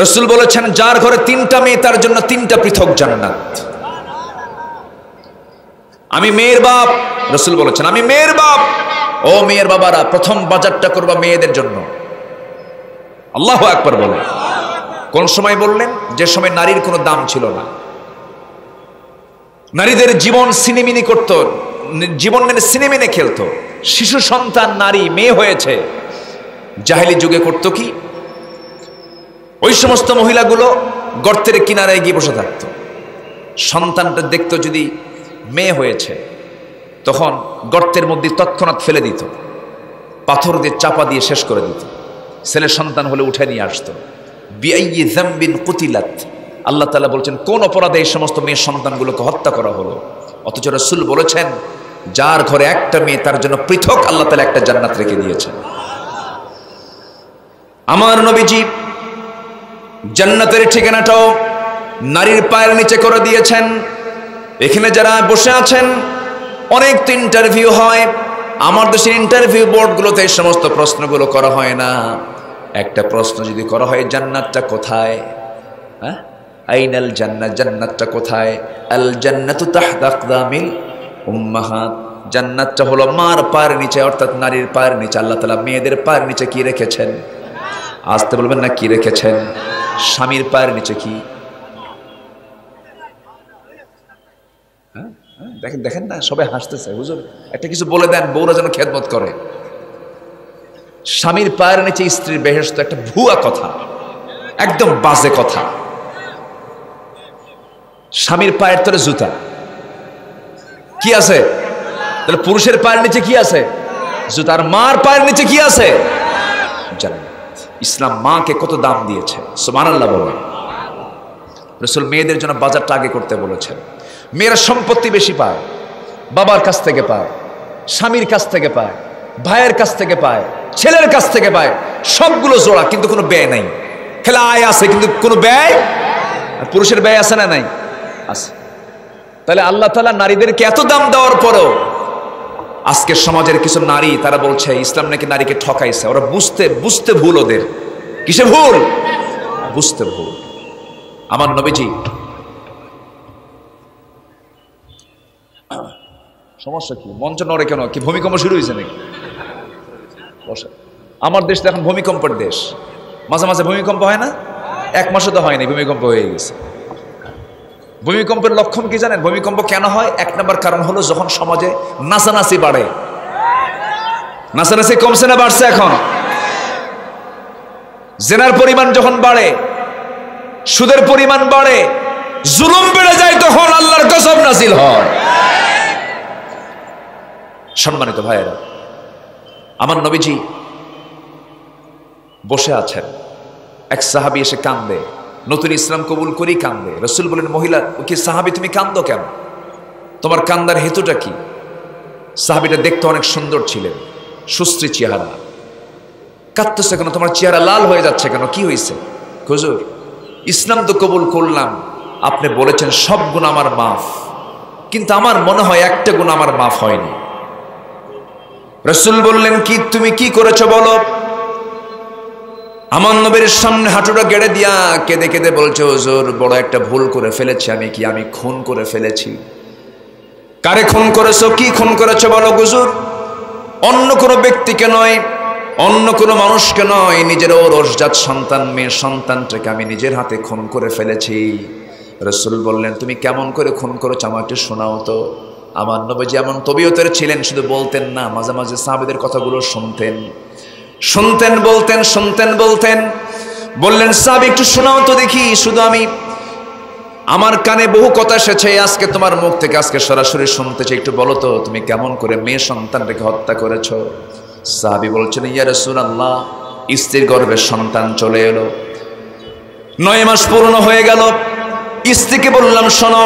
রাসূল বলেছেন যার ঘরে 3টা মেয়ে তার জন্য 3টা পৃথক জান্নাত। আমি মেয়ের বাপ, রাসূল বলেছেন আমি মেয়ের বাপ। ও মেয়ের বাবারা, প্রথম বাজারটা করবা মেয়েদের জন্য। আল্লাহু আকবার বলেন। কোন সময় বললেন? যে সময় নারীর কোনো দাম ছিল না, নারীদের জীবন সিনেমিনি করত, জীবনের সিনেমিনে খেলতো। শিশু সন্তান নারী মেয়ে হয়েছে, জাহেলি যুগে করতো কি, ওই সমস্ত মহিলাগুলো গর্তের কিনারায় গিয়ে বসে থাকতো। সন্তানটা দেখতো যদি মেয়ে হয়েছে, তখন গর্তের মধ্যে তৎক্ষণাৎ ফেলে দিত, পাথর দিয়ে চাপা দিয়ে শেষ করে দিত। ছেলে সন্তান হলে উঠে নিয়ে আসতো। বিআইয়ি যামবিন কুতিলাত, আল্লাহ তাআলা বলছেন কোন অপরাধে এই সমস্ত মেয়ে সন্তানগুলোকে হত্যা করা হলো। অথচ রাসূল বলেছেন যার ঘরে একটা মেয়ে তার জন্য পৃথক আল্লাহ তাআলা একটা জান্নাত রেখে দিয়েছেন। আমার নবীজি জান্নাতের ঠিকানাটাও নারীর পায়ের নিচে করে দিয়েছেন। এখানে যারা বসে আছেন, অনেক তো ইন্টারভিউ হয়, আমার দেশের ইন্টারভিউ বোর্ডগুলোতে এই সমস্ত প্রশ্নগুলো করা হয় না। একটা প্রশ্ন যদি করা হয় জান্নাতটা কোথায়, হ্যাঁ, আইনাল জান্নাত, জান্নাতটা কোথায়? আল জান্নাতু তাহতা আকদামিল উম্মাহাত, জান্নাতটা হলো মার পায়ের নিচে, অর্থাৎ নারীর পায়ের নিচে। আল্লাহ তাআলা মেয়েদের পায়ের নিচে কি রেখেছেন? আসতে বলবেন না, কি রেখেছেন? স্বামীর পায়ের নিচে কি? দেখেন দেখেন না, সবাই হাসতেছে। হুজুর একটা কিছু বলে দেন, বউরা যেন খেদমত করে। স্বামীর পায়ের নিচে স্ত্রীর বেহেশত, একটা ভুয়া কথা, একদম বাজে কথা। স্বামীর পায়ের তলে জুতা কি আছে? তাহলে পুরুষের পায়ের নিচে কি আছে? জুতা। আর মার পায়ের নিচে কি আছে? জান্নাত। ইসলাম মাকে কত দাম দিয়েছে, সুবহানাল্লাহ বলেন। রাসূল মেয়েদের জন্য বাজারটা আগে করতে বলেছেন। মেয়েরা সম্পত্তি বেশি পায়, বাবার কাছ থেকে পায়, স্বামীর কাছ থেকে পায়, ভাইয়ের কাছ থেকে পায়, ছেলের কাছ থেকে পায়, সবগুলো জোড়া, কিন্তু কোনো ব্যয় নাই। খেলে আয় আছে কিন্তু কোনো ব্যয়। আর পুরুষের ব্যয় আছে না নাই? আছে। তাহলে আল্লাহ তাআলা নারীদেরকে এত দাম দেওয়ার পরেও আজকের সমাজের কিছু নারী তারা বলছে ইসলাম নাকি নারীকে ঠকাইছে। ওরা বুঝতে ভুল, ওদের কিসে ভুল? বুঝতে ভুল। আমার নবীজি, সমস্যা কি? মঞ্চ নড়ে কেন? কি ভূমিকম্প শুরু হয়েছে নাকি? আমার দেশ তো এখন ভূমিকম্পের দেশ। মাঝে মাঝে ভূমিকম্প হয় না? 1 মাসে তো হয়নি, ভূমিকম্প হয়ে গেছে। ভূমিকম্পের লক্ষণ কি জানেন? ভূমিকম্প কেন হয়? 1 নম্বর কারণ হলো যখন সমাজে নাচানাচি বাড়ে। নাচানাচি কমছে না বাড়ছে? এখন জেনার পরিমাণ যখন বাড়ে, সুদের পরিমাণ বাড়ে, জুলুম বেড়ে যায়, তখন আল্লাহর গজব নাজিল হয়। সম্মানিত ভাইয়েরা, আমার নবীজি বসে আছেন, এক সাহাবী এসে কান্দে, নতুন ইসলাম কবুল করি কান্দে। রাসূল বলেন মহিলা, কি সাহাবী তুমি কান্দো কেন? তোমার কান্দার হেতুটা কি? সাহাবীটা দেখতে অনেক সুন্দর ছিলেন, সুশ্রী চেহারা। কাঁদতেছে কেন? তোমার চেহারা লাল হয়ে যাচ্ছে কেন? কি হয়েছে? হুজুর ইসলাম তো কবুল করলাম, আপনি বলেছেন সব গুনাহ আমার মাফ, কিন্তু আমার মনে হয় একটা গুনাহ আমার মাফ হয়নি। রাসূল বললেন কি তুমি কি করেছো বলো? আমার নবীর সামনে হাঁটুটা গেড়ে দিয়া কেঁদে কেঁদে বলছে হুজুর বড় একটা ভুল করে ফেলেছি। আমি খুন করে ফেলেছি। কারে খুন করেছো? কি খুন করেছো বলো হুজুর? অন্য কোনো ব্যক্তিকে নয়, অন্য কোনো মানুষকে নয়, নিজের ওরসজাত সন্তান, মেয়ে সন্তানটাকে আমি নিজের হাতে খুন করে ফেলেছি। রাসূল বললেন তুমি কেমন করে খুন করেছো আমাকে একটু শোনাও তো। আমার নবী যেমন তবিয়তের ছিলেন, শুধু বলতেন না, মাঝে মাঝে সাহাবীদের কথাগুলো শুনতেন, বলতেন। বললেন সাহাবী একটু শোনাও তো দেখি। শুধু আমার কানে বহু কথা এসেছে, আজকে তোমার মুখ থেকে আজকে সরাসরি শুনতেছি, একটু বলো তো তুমি কেমন করে মেয়ে সন্তানটাকে হত্যা করেছো। সাহাবী বলছেন ইয়া রাসূলুল্লাহ, স্ত্রীর গর্ভে সন্তান চলে এলো, 9 মাস পূর্ণ হয়ে গেল। স্ত্রীকে বললাম, শোনো,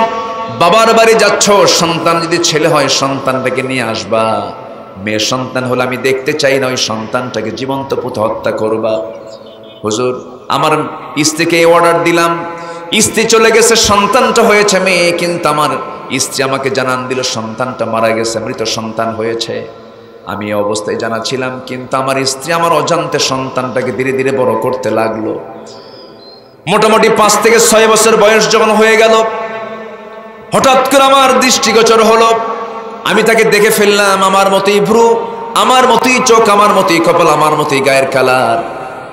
বাবার বাড়ি যাচ্ছ, সন্তান যদি ছেলে হয় সন্তানটাকে নিয়ে আসবা, মেয়ে সন্তান হলে আমি দেখতে চাই না ওই সন্তানটাকে জীবন্ত পুঁতে হত্যা করবা। হুজুর, আমার স্ত্রীকে অর্ডার দিলাম, স্ত্রী চলে গেছে, সন্তানটা হয়েছে মেয়ে, কিন্তু আমার স্ত্রী আমাকে জানান দিল সন্তানটা মারা গেছে, মৃত সন্তান হয়েছে। আমি এই অবস্থায় জানাছিলাম, কিন্তু আমার স্ত্রী আমার অজান্তে সন্তানটাকে ধীরে ধীরে বড় করতে লাগলো। মোটামুটি 5 থেকে 6 বছর বয়স যখন হয়ে গেল, হঠাৎ করে আমার দৃষ্টিগোচর হলো, আমি তাকে দেখে ফেললাম। আমার মতোই ভ্রু, আমার মতোই চোখ, আমার মতোই কপাল, আমার মতোই গায়ের কালার,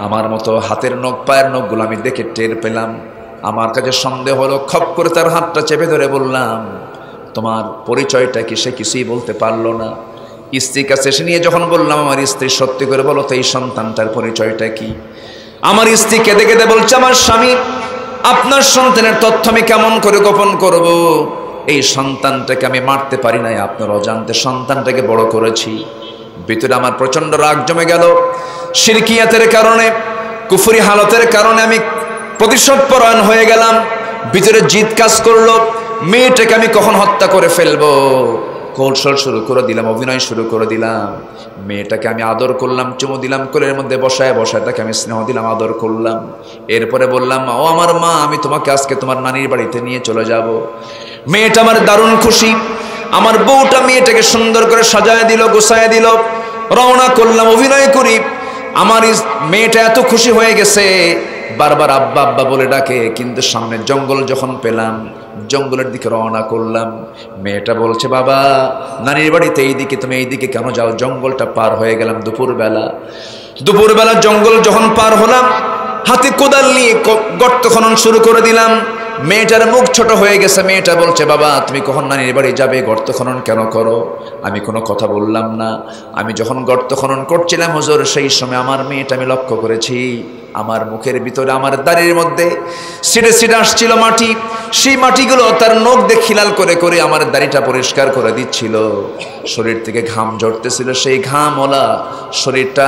আমার মতো হাতের নখ, পায়ের নখগুলো আমি দেখে টের পেলাম। আমার কাছে সন্দেহ হলো, খপ করে তার হাতটা চেপে ধরে বললাম, তোমার পরিচয়টা কি? সে কিছুই বলতে পারলো না। স্ত্রীর কাছে এসে নিয়ে যখন বললাম, আমার স্ত্রী, সত্যি করে বলো তো এই সন্তানটার পরিচয়টা কি? আমার স্ত্রী কেঁদে কেঁদে বলছে, আমার স্বামী, আপনার সন্তানের তথ্য আমি কেমন করে গোপন করব? এই সন্তানটাকে আমি মারতে পারি নাই, আপনার অজান্তে সন্তানটাকে বড় করেছি। ভিতরে আমার প্রচন্ড রাগ জমে গেল। শিরকিয়াতের কারণে, কুফরি হালতের কারণে আমি প্রতিশোধ পরায়ণ হয়ে গেলাম। ভিতরে জিদ কাজ করলো, মেয়েটাকে আমি কখন হত্যা করে ফেলবো। কৌশল শুরু করে দিলাম, অভিনয় শুরু করে দিলাম। মেয়েটাকে আমি আদর করলাম, চুমু দিলাম, কোলের মধ্যে বসায় বসায় তাকে আমি স্নেহ দিলাম, আদর করলাম। এরপরে বললাম, ও আমার মা, আমি তোমাকে আজকে তোমার নানির বাড়িতে নিয়ে চলে যাব। মেয়েটা আমার দারুণ খুশি। আমার বউটা মেয়েটাকে সুন্দর করে সাজায় দিল, গোছায় দিল। রওনা করলাম, অভিনয় করি। আমার মেয়েটা এত খুশি হয়ে গেছে, বারবার আব্বা আব্বা বলে ডাকে। কিন্তু সামনে জঙ্গল যখন পেলাম, জঙ্গলের দিকে রওনা করলাম। মেয়েটা বলছে, বাবা, নানির বাড়িতে এইদিকে, তুমি এইদিকে কেন যাও? জঙ্গলটা পার হয়ে গেলাম দুপুরবেলা জঙ্গল যখন পার হলাম, হাতে কোদাল নিয়ে গর্ত খনন শুরু করে দিলাম। মেয়েটার মুখ ছোট হয়ে গেছে। মেয়েটা বলছে, বাবা, তুমি কখন নানির বাড়ি যাবে? গর্ত খনন কেন করো? আমি কোনো কথা বললাম না। আমি যখন গর্ত খনন করছিলাম হুজুর, সেই সময় আমার মেয়েটা আমি লক্ষ্য করেছি, আমার মুখের ভিতরে, আমার দাড়ির মধ্যে সিটে সিটে আসছিল মাটি। সেই মাটিগুলো তার নখ দিয়ে খিলাল করে করে আমার দাড়িটা পরিষ্কার করে দিচ্ছিল। শরীর থেকে ঘাম ঝরতেছিল, সেই ঘামওয়ালা শরীরটা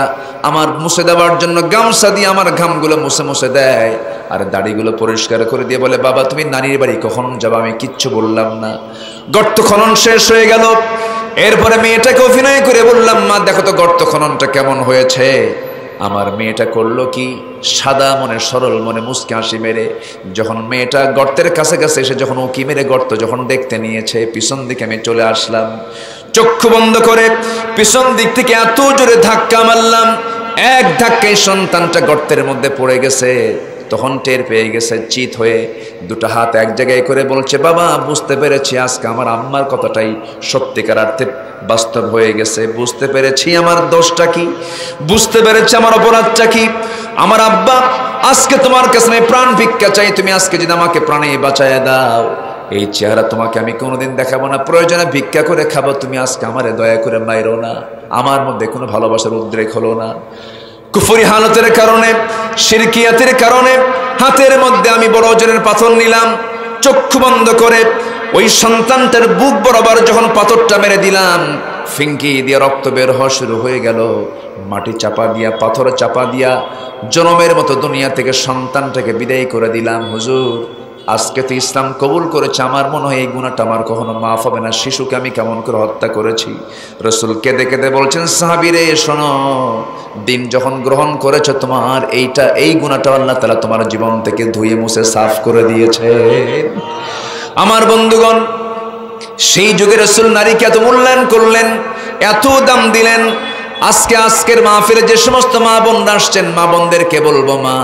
আমার মুছে দেওয়ার জন্য গামছা দিয়ে আমার ঘামগুলো মুছে মুছে দেয়, আর দাড়িগুলো পরিষ্কার করে দিয়ে বলে, বাবা, তুমি নানির বাড়ি কখন যাবে? আমি কিচ্ছু বললাম না। গর্ত খনন শেষ হয়ে গেল। এরপরে মেয়েটাকে অভিনয় করে বললাম, মা, দেখো তো গর্ত খননটা কেমন হয়েছে। আমার মেয়েটা করলো কি, সাদা মনে, সরল মনে মুচকি হাসি মেরে, যখন মেয়েটা গর্তের কাছে কাছে এসে যখন উকি মেরে গর্ত যখন দেখতে নিয়েছে, পিছন দিকে আমি চলে আসলাম। চক্ষু বন্ধ করে পিছন দিক থেকে এত জোরে ধাক্কা মারলাম, এক ধাক্কায় সন্তানটা গর্তের মধ্যে পড়ে গেছে। তখন টের পেয়ে গেছে, চিত হয়ে দুটো হাত এক জায়গায় করে বলছে, বাবা, বুঝতে পেরেছি আজকে আমার আম্মার কথাটাই সত্যিকার অর্থে বাস্তব হয়ে গেছে। বুঝতে পেরেছি আমার দোষটা কি, বুঝতে পেরেছি আমার অপরাধটা কি। আমার আব্বা, আজকে তোমার কাছে আমি প্রাণ ভিক্ষা চাই, তুমি আজকে যদি আমাকে প্রাণে বাঁচায় দাও, এই চেহারা তোমাকে আমি কোনোদিন দেখাবো না, প্রয়োজনে ভিক্ষা করে খাবো, তুমি আজকে আমারে দয়া করে মাইরো না। আমার মধ্যে কোনো ভালোবাসার উদ্রেক হলো না। কুফরি হালতের কারণে, শিরকিয়াতের কারণে হাতের মধ্যে আমি বড় ওজনের পাথর নিলাম। চক্ষু বন্ধ করে ওই সন্তানটার বুক বরাবর যখন পাথরটা মেরে দিলাম, ফিঙ্কি দিয়ে রক্ত বের হওয়া শুরু হয়ে গেল। মাটি চাপা দিয়া, পাথর চাপা দিয়া জনমের মতো দুনিয়া থেকে সন্তানটাকে বিদায় করে দিলাম। হুজুর, আজকে তো ইসলাম কবুল করেছে, আমার মনে হয় এই গুনাহটা আমার কখনো মাফ হবে না। শিশুকে আমি কেমন করে হত্যা করেছি। রসুল কেঁদে কেঁদে বলছেন, সাহাবীরে শোনো, দিন যখন গ্রহণ করেছো, তোমার এই গুনাহটা আল্লাহ তাআলা তোমার জীবন থেকে ধুয়ে মুছে সাফ করে দিয়েছে। আমার বন্ধুগণ, সেই যুগে রসুল নারীকে এত মূল্যায়ন করলেন, এত দাম দিলেন। আজকের মাহফিলে যে সমস্ত মা বোনরা আসছেন, মা বোনদেরকে বলবো, মা,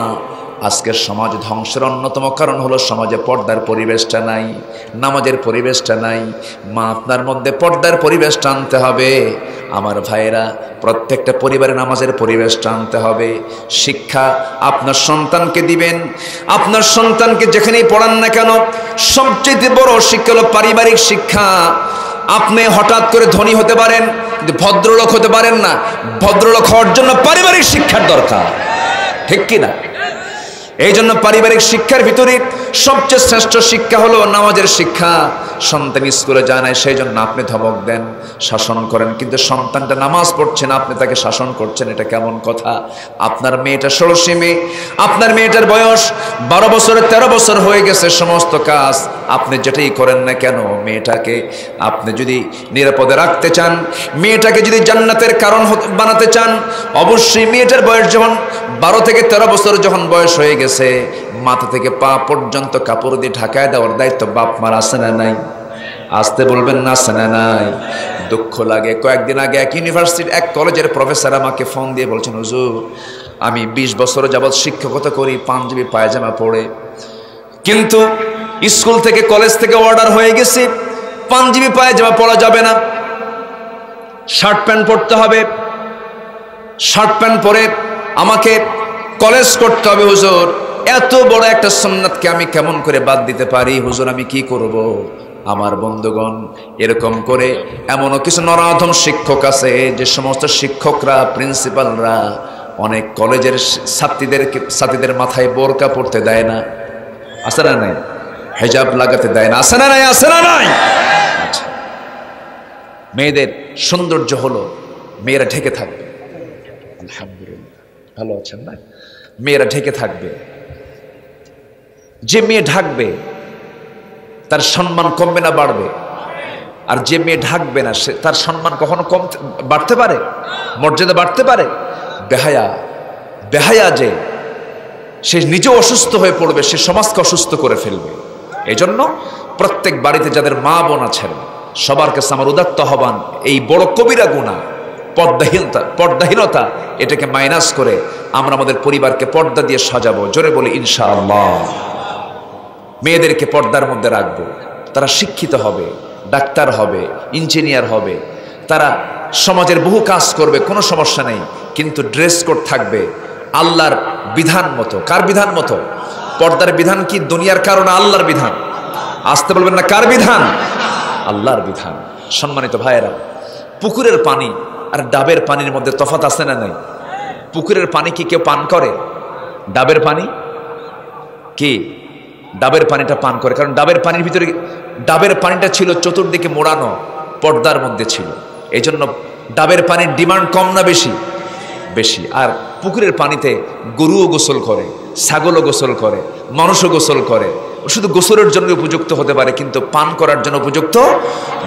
আজকের সমাজ ধ্বংসের অন্যতম কারণ হলো সমাজে পর্দার পরিবেশটা নাই, নামাজের পরিবেশটা নাই। মা, আপনার মধ্যে পর্দার পরিবেশটা আনতে হবে। আমার ভাইয়েরা, প্রত্যেকটা পরিবারে নামাজের পরিবেশটা আনতে হবে। শিক্ষা আপনার সন্তানকে দিবেন। আপনার সন্তানকে যেখানেই পড়ান না কেন, সবচেয়ে বড় শিক্ষা হলো পারিবারিক শিক্ষা। আপনি হঠাৎ করে ধনী হতে পারেন, কিন্তু ভদ্রলোক হতে পারেন না। ভদ্রলোক হওয়ার জন্য পারিবারিক শিক্ষার দরকার, ঠিক কিনা? এই জন্য পারিবারিক শিক্ষার ভিতরে সবচেয়ে শ্রেষ্ঠ শিক্ষা হলো নামাজের শিক্ষা। সন্তান স্কুলে যায় না, সেই জন্য আপনি ধমক দেন, শাসন করেন, কিন্তু সন্তানটা নামাজ পড়ছে না, আপনি তাকে শাসন করছেন, এটা কেমন কথা? আপনার মেয়েটা ষোড়শী মেয়ে, আপনার মেয়েটার বয়স 12 বছর 13 বছর হয়ে গেছে, সমস্ত কাজ আপনি যেটাই করেন না কেন, মেয়েটাকে আপনি যদি নিরাপদে রাখতে চান, মেয়েটাকে যদি জান্নাতের কারণ বানাতে চান, অবশ্যই মেয়েটার বয়স যখন 12 থেকে 13 বছর যখন বয়স হয়ে গেছে, মাথা থেকে পা পর্যন্ত কাপড় দিয়ে ঢাকায় দেওয়ার দায়িত্ব বাপ মার আছে না নাই? আসতে বলবেন না, আছে না নাই? দুঃখ লাগে, কয়েকদিন আগে এক ইউনিভার্সিটির এক কলেজের প্রফেসর আমাকে ফোন দিয়ে বলছেন, হুজুর আমি 20 বছর যাবৎ শিক্ষকতা করি পাঞ্জাবি পায়জামা পরে, কিন্তু স্কুল থেকে কলেজ থেকে অর্ডার হয়ে গেছে পাঞ্জাবি পায়জামা পরা যাবে না, শার্ট প্যান্ট পরতে হবে, শার্ট প্যান্ট পরে আমাকে কলেজ করতে হবে। হুজুর এত বড় একটা সুন্নাতকে আমি কেমন করে বাদ দিতে পারি? হুজুর আমি কি করব? আমার বন্ধুগণ, এরকম করে এমনও কিছু নরাধম শিক্ষক আছে, যে সমস্ত শিক্ষকরা প্রিন্সিপালরা অনেক কলেজের ছাত্রীদের মাথায় বোরকা পড়তে দেয় না, আছে না নাই? হিজাব লাগাতে দেয় না, আছে না নাই? আছে না নাই? আচ্ছা, মেয়েদের সৌন্দর্য হলো মেয়েরা ঢেকে থাকবে। আলহামদুলিল্লাহ, ভালো আছেন না? মেয়েরা ঢেকে থাকবে। যে মেয়ে ঢাকবে তার সম্মান কমবে না বাড়বে? আর যে মেয়ে ঢাকবে না তার সম্মান কখনো বাড়তে পারে? মর্যাদা বাড়তে পারে? বেহায়া যে সে নিজেও অসুস্থ হয়ে পড়বে, সে সমাজকে অসুস্থ করে ফেলবে। এই জন্য প্রত্যেক বাড়িতে যাদের মা বোন আছেন সবার কাছে আমার উদাত্ত আহ্বান, এই বড় কবিরা গুনাহ পর্দাহীনতা, এটাকে মাইনাস করে আমরা আমাদের পরিবারকে পর্দা দিয়ে সাজাবো। জোরে বলি ইনশাআল্লাহ। মেয়েদেরকে পর্দার মধ্যে রাখবো, তারা শিক্ষিত হবে, ডাক্তার হবে, ইঞ্জিনিয়ার হবে, তারা সমাজের বহু কাজ করবে, কোনো সমস্যা নেই, কিন্তু ড্রেস কোড থাকবে আল্লাহর বিধান মতো। কার বিধান মতো? পর্দার বিধান কি দুনিয়ার কারণ? আল্লাহর বিধান। আসতে বলবেন না, কার বিধান? আল্লাহর বিধান। সম্মানিত ভাইয়েরা, পুকুরের পানি আর ডাবের পানির মধ্যে তফাৎ আছে না নাই? পুকুরের পানি কি কেউ পান করে? ডাবের পানি কি? ডাবের পানিটা পান করে, কারণ ডাবের পানির ভিতরে, ডাবের পানিটা ছিল চতুর্দিকে মোড়ানো, পর্দার মধ্যে ছিল, এই জন্য ডাবের পানির ডিমান্ড কম না বেশি? বেশি। আর পুকুরের পানিতে গরুও গোসল করে, ছাগলও গোসল করে, মানুষও গোসল করে, শুধু গোসলের জন্য উপযুক্ত হতে পারে, কিন্তু পান করার জন্য উপযুক্ত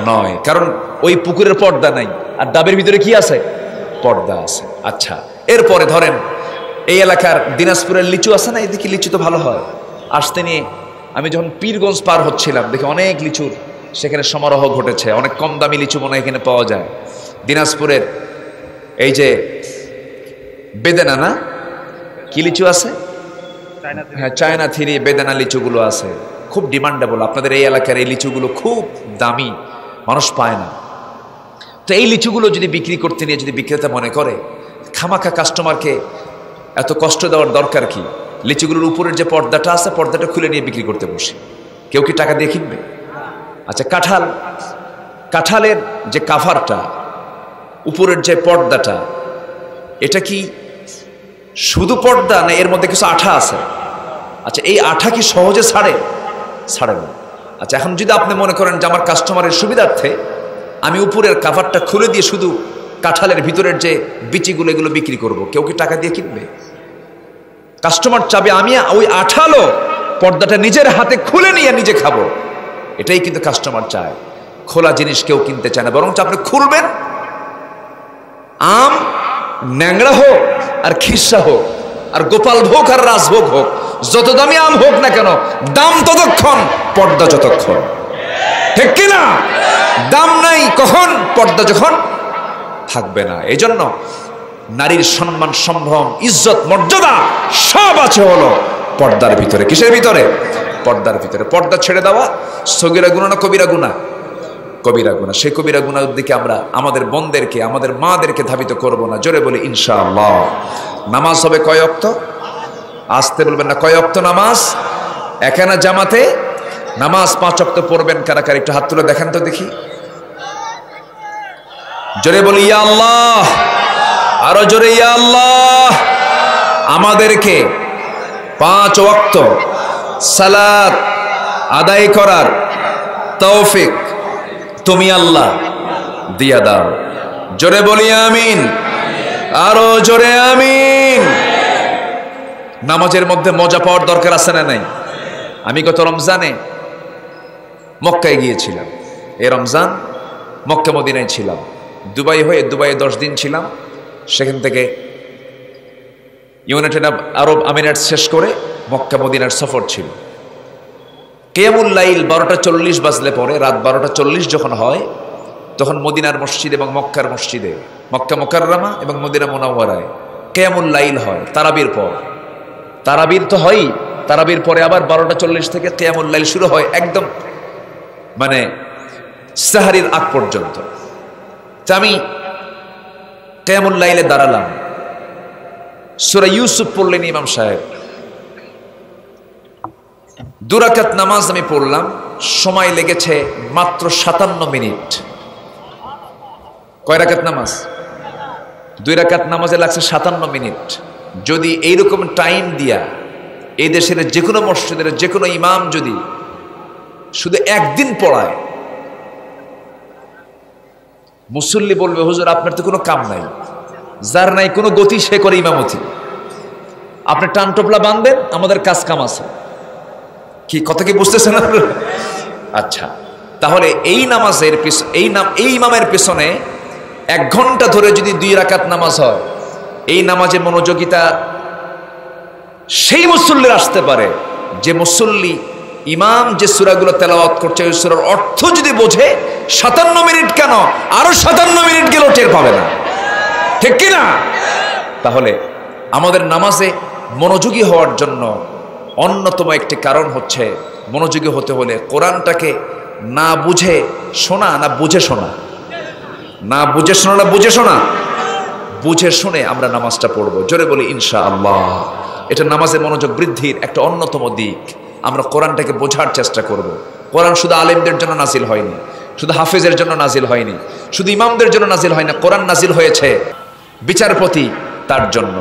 নয়, কারণ ওই পুকুরের পর্দা নাই, আর ডাবের ভিতরে কি আছে? পর্দা আছে। আচ্ছা, এরপরে ধরেন এই এলাকার দিনাজপুরের লিচু আছে না, এদিকে লিচু তো ভালো হয়। আসতে নিয়ে আমি যখন পীরগঞ্জ পার হচ্ছিলাম, দেখি অনেক লিচুর সেখানে সমারোহ ঘটেছে, অনেক কম দামি লিচু মনে হয় এখানে পাওয়া যায়। দিনাজপুরের এই যে বেদেনা, না কি লিচু আছে? হ্যাঁ, চায়না থ্রি বেদেনা লিচুগুলো আছে, খুব ডিমান্ডেবল। আপনাদের এই এলাকার এই লিচুগুলো খুব দামি, মানুষ পায় না। তো এই লিচুগুলো যদি বিক্রি করতে নিয়ে যদি বিক্রেতা মনে করে খামাখা কাস্টমারকে এত কষ্ট দেওয়ার দরকার কি, লিচুগুলোর উপরের যে পর্দাটা আছে পর্দাটা খুলে নিয়ে বিক্রি করতে বসে, কেউ কি টাকা দিয়ে কিনবে? আচ্ছা, কাঁঠালের যে কাভারটা, উপরের যে পর্দাটা, এটা কি শুধু পর্দা না এর মধ্যে কিছু আঠা আছে? আচ্ছা, এই আঠা কি সহজে ছাড়ে না? আচ্ছা, এখন যদি আপনি মনে করেন যে আমার কাস্টমারের সুবিধার্থে আমি উপরের কাভারটা খুলে দিয়ে শুধু কাঁঠালের ভিতরের যে বিচিগুলো এগুলো বিক্রি করব, কেউ কি টাকা দিয়ে কিনবে? কাস্টমার চাবে আমি ওই আঠালো পর্দাটা নিজের হাতে খুলে নিয়ে নিজে খাবো, এটাই কিন্তু কাস্টমার চায়। খোলা জিনিস কেউ কিনতে চায় না, বরঞ্চ আপনি খুলবেন, আম ন্যাংরা হোক আর খিসা হোক আর গোপাল ভোগ আর রাজভোগ হোক, যত দামি আম হোক না কেন, দাম ততক্ষণ, পর্দা যতক্ষণ। ঠিক কিনা? দাম নাই কখন? পর্দা যখন থাকবে না। এই জন্য নারীর সম্মান, সম্ভ্রম, ইজ্জত, মর্যাদা সব আছে হলো পর্দার ভিতরে। কিসের ভিতরে? পর্দার ভিতরে। পর্দা ছেড়ে দেওয়া সগীরা গুনাহ না কবিরা গুনাহ? কবিরা গুনাহ। সেই কবিরা গুনাহের দিকে আমরা আমাদের বোনদেরকে, আমাদের মাদেরকে ধাবিত করব না। জোরে বলি ইনশাআল্লাহ। নামাজ হবে কয় ওয়াক্ত? আসতে বলবেন না, কয় ওয়াক্ত নামাজ? একানা জামাতে নামাজ 5 ওয়াক্ত পড়বেন কারা কারা? একটু হাত তুলে দেখেন তো দেখি। জোরে বলি ইয়া আল্লাহ, আরো জোরে ইয়া আল্লাহ। আমাদেরকে 5 ওয়াক্ত সালাত আদায় করার তৌফিক তুমি আল্লাহ দিয়া দাও। জোরে বলি আমিন, আরো জোরে আমিন। নামাজের মধ্যে মজা পাওয়ার দরকার আছে না নাই? আমি গত রমজানে মক্কায় গিয়েছিলাম। এই রমজান মক্কা মদিনায় ছিলাম। দুবাইয়ে 10 দিন ছিলাম। সেখান থেকে ইউনাইটেড আরব আমিরাত শেষ করে মক্কা মদিনার সফর ছিল। কিয়ামুল লাইল 12:40 বাজলে পরে, রাত 12:40 যখন হয়, তখন মদিনার মসজিদ এবং মক্কার মসজিদে, মক্কা মুকাররমা এবং মদিনা মুনাওয়ারায় কিয়ামুল লাইল হয় তারাবির পর। তারাবির তো হয়ই, তারাবির পরে আবার 12:40 থেকে কিয়ামুল লাইল শুরু হয়, একদম মানে সাহারির আগ পর্যন্ত। আমি কিয়ামুল লাইলে দাঁড়ালাম। সূরা ইউসুফ পড়লেন ইমাম সাহেব। 2 রাকাত নামাজ আমি পড়লাম, সময় লেগেছে মাত্র 57 মিনিট। কয় রাকাত নামাজ? 2 রাকাত নামাজে লাগছে 57 মিনিট। যদি এইরকম টাইম দিয়া এই দেশের যে কোনো মসজিদের যে কোনো ইমাম যদি শুধু একদিন পড়ায়, মুসল্লি বলবে হুজুর আপনার তো কোনো কাম নাই, যার নাই কোনো গতি সে করে ইমামতি, আপনি টান টোপলা বাঁধবেন, আমাদের কাজ কাম আছে। কি কথা কি বুঝতেছেন? আচ্ছা, তাহলে এই নামাজের এই ইমামের পেছনে 1 ঘন্টা ধরে যদি 2 রাকাত নামাজ হয়, এই নামাজে মনোযোগিতা সেই মুসল্লির আসতে পারে যে মুসল্লি ইমাম যে সূরাগুলো তেলাওয়াত করছে ওই সূরার অর্থ যদি বোঝে। 57 মিনিট কেন, আরো 57 মিনিট গেলেও টের পাবে না, ঠিক কিনা? তাহলে আমাদের নামাজে মনোযোগী হওয়ার জন্য অন্যতম একটি কারণ হচ্ছে, মনোযোগী হতে হলে কোরআনটাকে না বুঝে শোনা না বুঝে শোনা, না বুঝে শোনা না বুঝে শোনা, বুঝে শুনে আমরা নামাজটা পড়বো। জোরে বলি ইনশাআল্লাহ। এটা নামাজের মনোযোগ বৃদ্ধির একটা অন্যতম দিক। আমরা কোরআনটাকে বোঝার চেষ্টা করব। কোরআন শুধু আলেমদের জন্য নাজিল হয়নি, শুধু হাফেজের জন্য নাজিল হয়নি, শুধু ইমামদের জন্য নাজিল হয় না। কোরআন নাজিল হয়েছে বিচারপতি তার জন্য,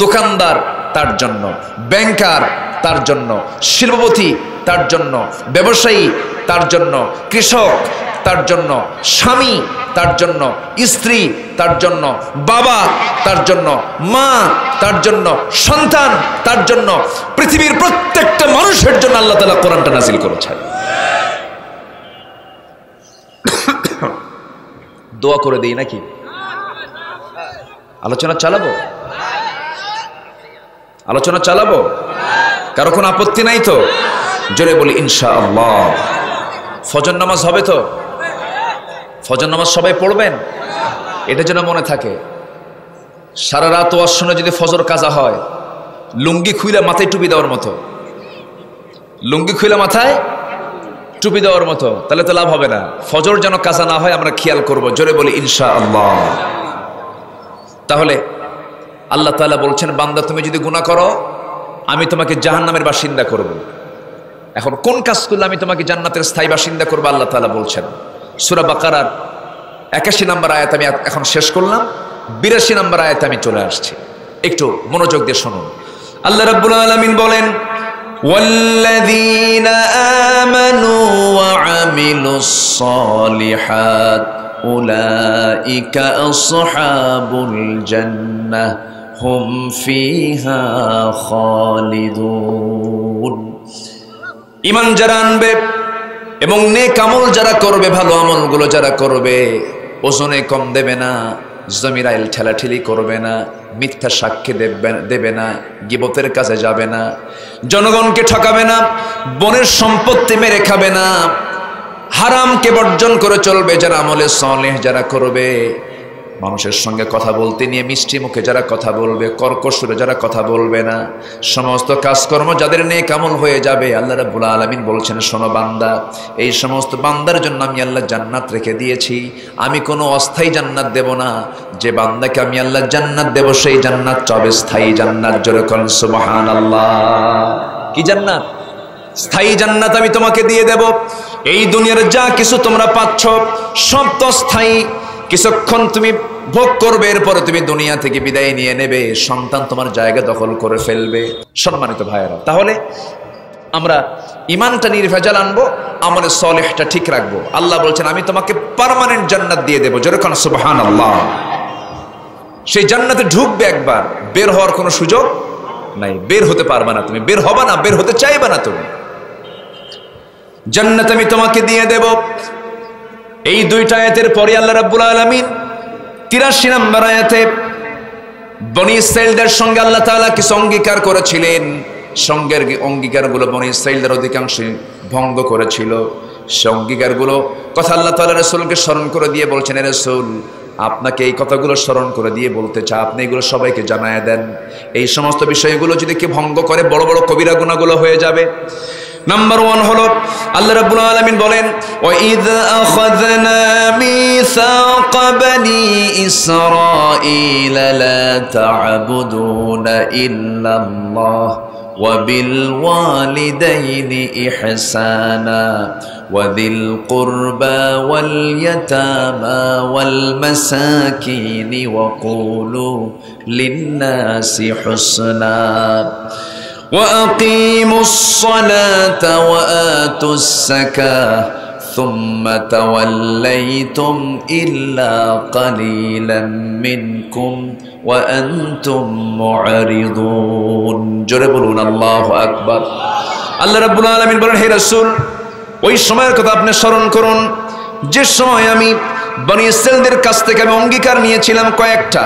দোকানদার তার জন্য, ব্যাংকার তার জন্য, শিল্পপতি তার জন্য, ব্যবসায়ী তার জন্য, কৃষক তার জন্য, স্বামী তার জন্য, স্ত্রী তার জন্য, বাবা তার জন্য, মা তার জন্য, সন্তান তার জন্য, পৃথিবীর প্রত্যেকটা মানুষের জন্য আল্লাহ তাআলা কোরআনটা নাজিল করেছেন। দোয়া করে দেই নাকি? আলোচনা চালাবো? কারো কোনো আপত্তি নাই তো? জোরে বলি ইনশাআল্লাহ। ফজর নামাজ হবে তো? ফজর নামাজ সবাই পড়বেন, এটা যেন মনে থাকে। সারা রাত ওয়াজ শুনে যদি ফজর কাজা হয়, লুঙ্গি খুইলা মাথায় টুপি দেওয়ার মতো, লুঙ্গি খুইলা মাথায় টুপি দেওয়ার মতো, তাহলে তো লাভ হবে না। ফজর যেন কাজা না হয় আমরা খেয়াল করব। জোরে বলি ইনশাআল্লাহ। তাহলে আল্লাহ তাআলা বলছেন, বান্দা তুমি যদি গুনাহ করো আমি তোমাকে জাহান্নামের বাসিন্দা করব। এখন কোন কাজ করলে আমি তোমাকে জান্নাতের স্থায়ী বাসিন্দা করব? আল্লাহ তাআলা বলছেন সূরা বাকারার 81 নম্বর আয়াত আমি এখন শেষ করলাম, 82 নম্বর আয়াতে আমি চলে আসছি। একটু মনোযোগ দিয়ে শুনুন। আল্লাহ রাব্বুল আলামিন বলেন, ওয়াল্লাযীনা আমানু ওয়া আমিলুস সালিহাত উলাইকা আসহাবুল জান্নাহ হুম ফিহা খালিদুন। ঈমান যারা আনবে এবং নেক আমল যারা করবে, ভালো আমলগুলো যারা করবে, ওজনে কম দেবে না, জমিরাইল ঠেলাঠেলি করবে না, মিথ্যা সাক্ষী দেবে না, গীবতের কাছে যাবে না, জনগণকে ঠকাবে না, বনের সম্পত্তি মেরে খাবে না, হারামকে বর্জন করে চলবে যারা আমলে সালেহ যারা করবে, মানুষের সঙ্গে কথা বলতে নিয়ে মিষ্টি মুখে যারা কথা বলবে, কর্কশ সুরে যারা কথা বলবে না, সমস্ত কাজকর্ম যাদের নেক আমল হয়ে যাবে। আল্লাহ রাব্বুল আলামিন বলছেন, শোনো বান্দা, এই সমস্ত বান্দার জন্য আমি আল্লাহ জান্নাত রেখে দিয়েছি। আমি কোনো অস্থায়ী জান্নাত দেব না। যে বান্দাকে আমি আল্লাহ জান্নাত দেব সেই জান্নাত হবে স্থায়ী জান্নাত। জোরে বলেন সুবহানাল্লাহ। কি জান্নাত? স্থায়ী জান্নাত আমি তোমাকে দিয়ে দেব। এই দুনিয়ার যা কিছু তোমরা পাচ্ছ সব তো স্থায়ী। কিছুক্ষণ তুমি ভোগ করবে, এরপরে তুমি দুনিয়া থেকে বিদায় নিয়ে নেবে, সন্তান তোমার জায়গা দখল করে ফেলবে। সম্মানিত ভাইয়েরা, তাহলে আমরা ইমানটা নির্ভেজাল আনবো, আমলে সলেহটা ঠিক রাখবো। আল্লাহ বলছেন আমি তোমাকে পার্মানেন্ট জান্নাত দিয়ে দেবো। যেরকম সুবহানাল্লাহ। সেই জান্নাতে ঢুকবে একবার, বের হওয়ার কোনো সুযোগ নাই, বের হতে পারবে না তুমি, বের হবা না, বের হতে চাইবে না তুমি। জান্নাত আমি তোমাকে দিয়ে দেব। এই দুইটা আয়াতের পরে আল্লাহ রাব্বুল আলামিন 83 নম্বর আয়াতে বনি ইসরাঈলদের সঙ্গে আল্লাহ তাআলা কিছু অঙ্গীকার করেছিলেন। সঙ্গের অঙ্গীকারগুলো বনি ইসরাঈলদের অধিকাংশই ভঙ্গ করেছিল। সে অঙ্গীকারগুলো কথা আল্লাহ তাআলা রাসূলকে স্মরণ করে দিয়ে বলছেন, হে রাসূল, আপনাকে এই কথাগুলো স্মরণ করে দিয়ে বলতে চাই, আপনি এগুলো সবাইকে জানায় দেন। এই সমস্ত বিষয়গুলো যদি কেউ ভঙ্গ করে বড় বড় কবিরা গুনাহগুলো হয়ে যাবে। নাম্বার 1 হলো আল্লাহ রাব্বুল আলামিন বলেন, ওয়া ইয আখাযনা মিসাকা বনি ইসরাঈলা লা তা'বুদুনা ইল্লাল্লাহ ওয়া বিল ওয়ালিদাইনি ইহসানা ওয়া যিল কুরবা ওয়াল ইয়াতামা ওয়াল মাসাকিনি ওয়া কুলু লিন-নাসি হুসনা وأقيموا الصلاة وآتوا الزكاة ثم توليتم إلا قليلا منكم وأنتم معرضون جربون الله أكبر الله رب العالمين বলেন, হে রাসূল, ওই সময়ের কথা আপনি স্মরণ করুন যে সময় আমি বনি ইসরাঈলদের কাছ থেকে আমি অঙ্গীকার নিয়েছিলাম কয়েকটা।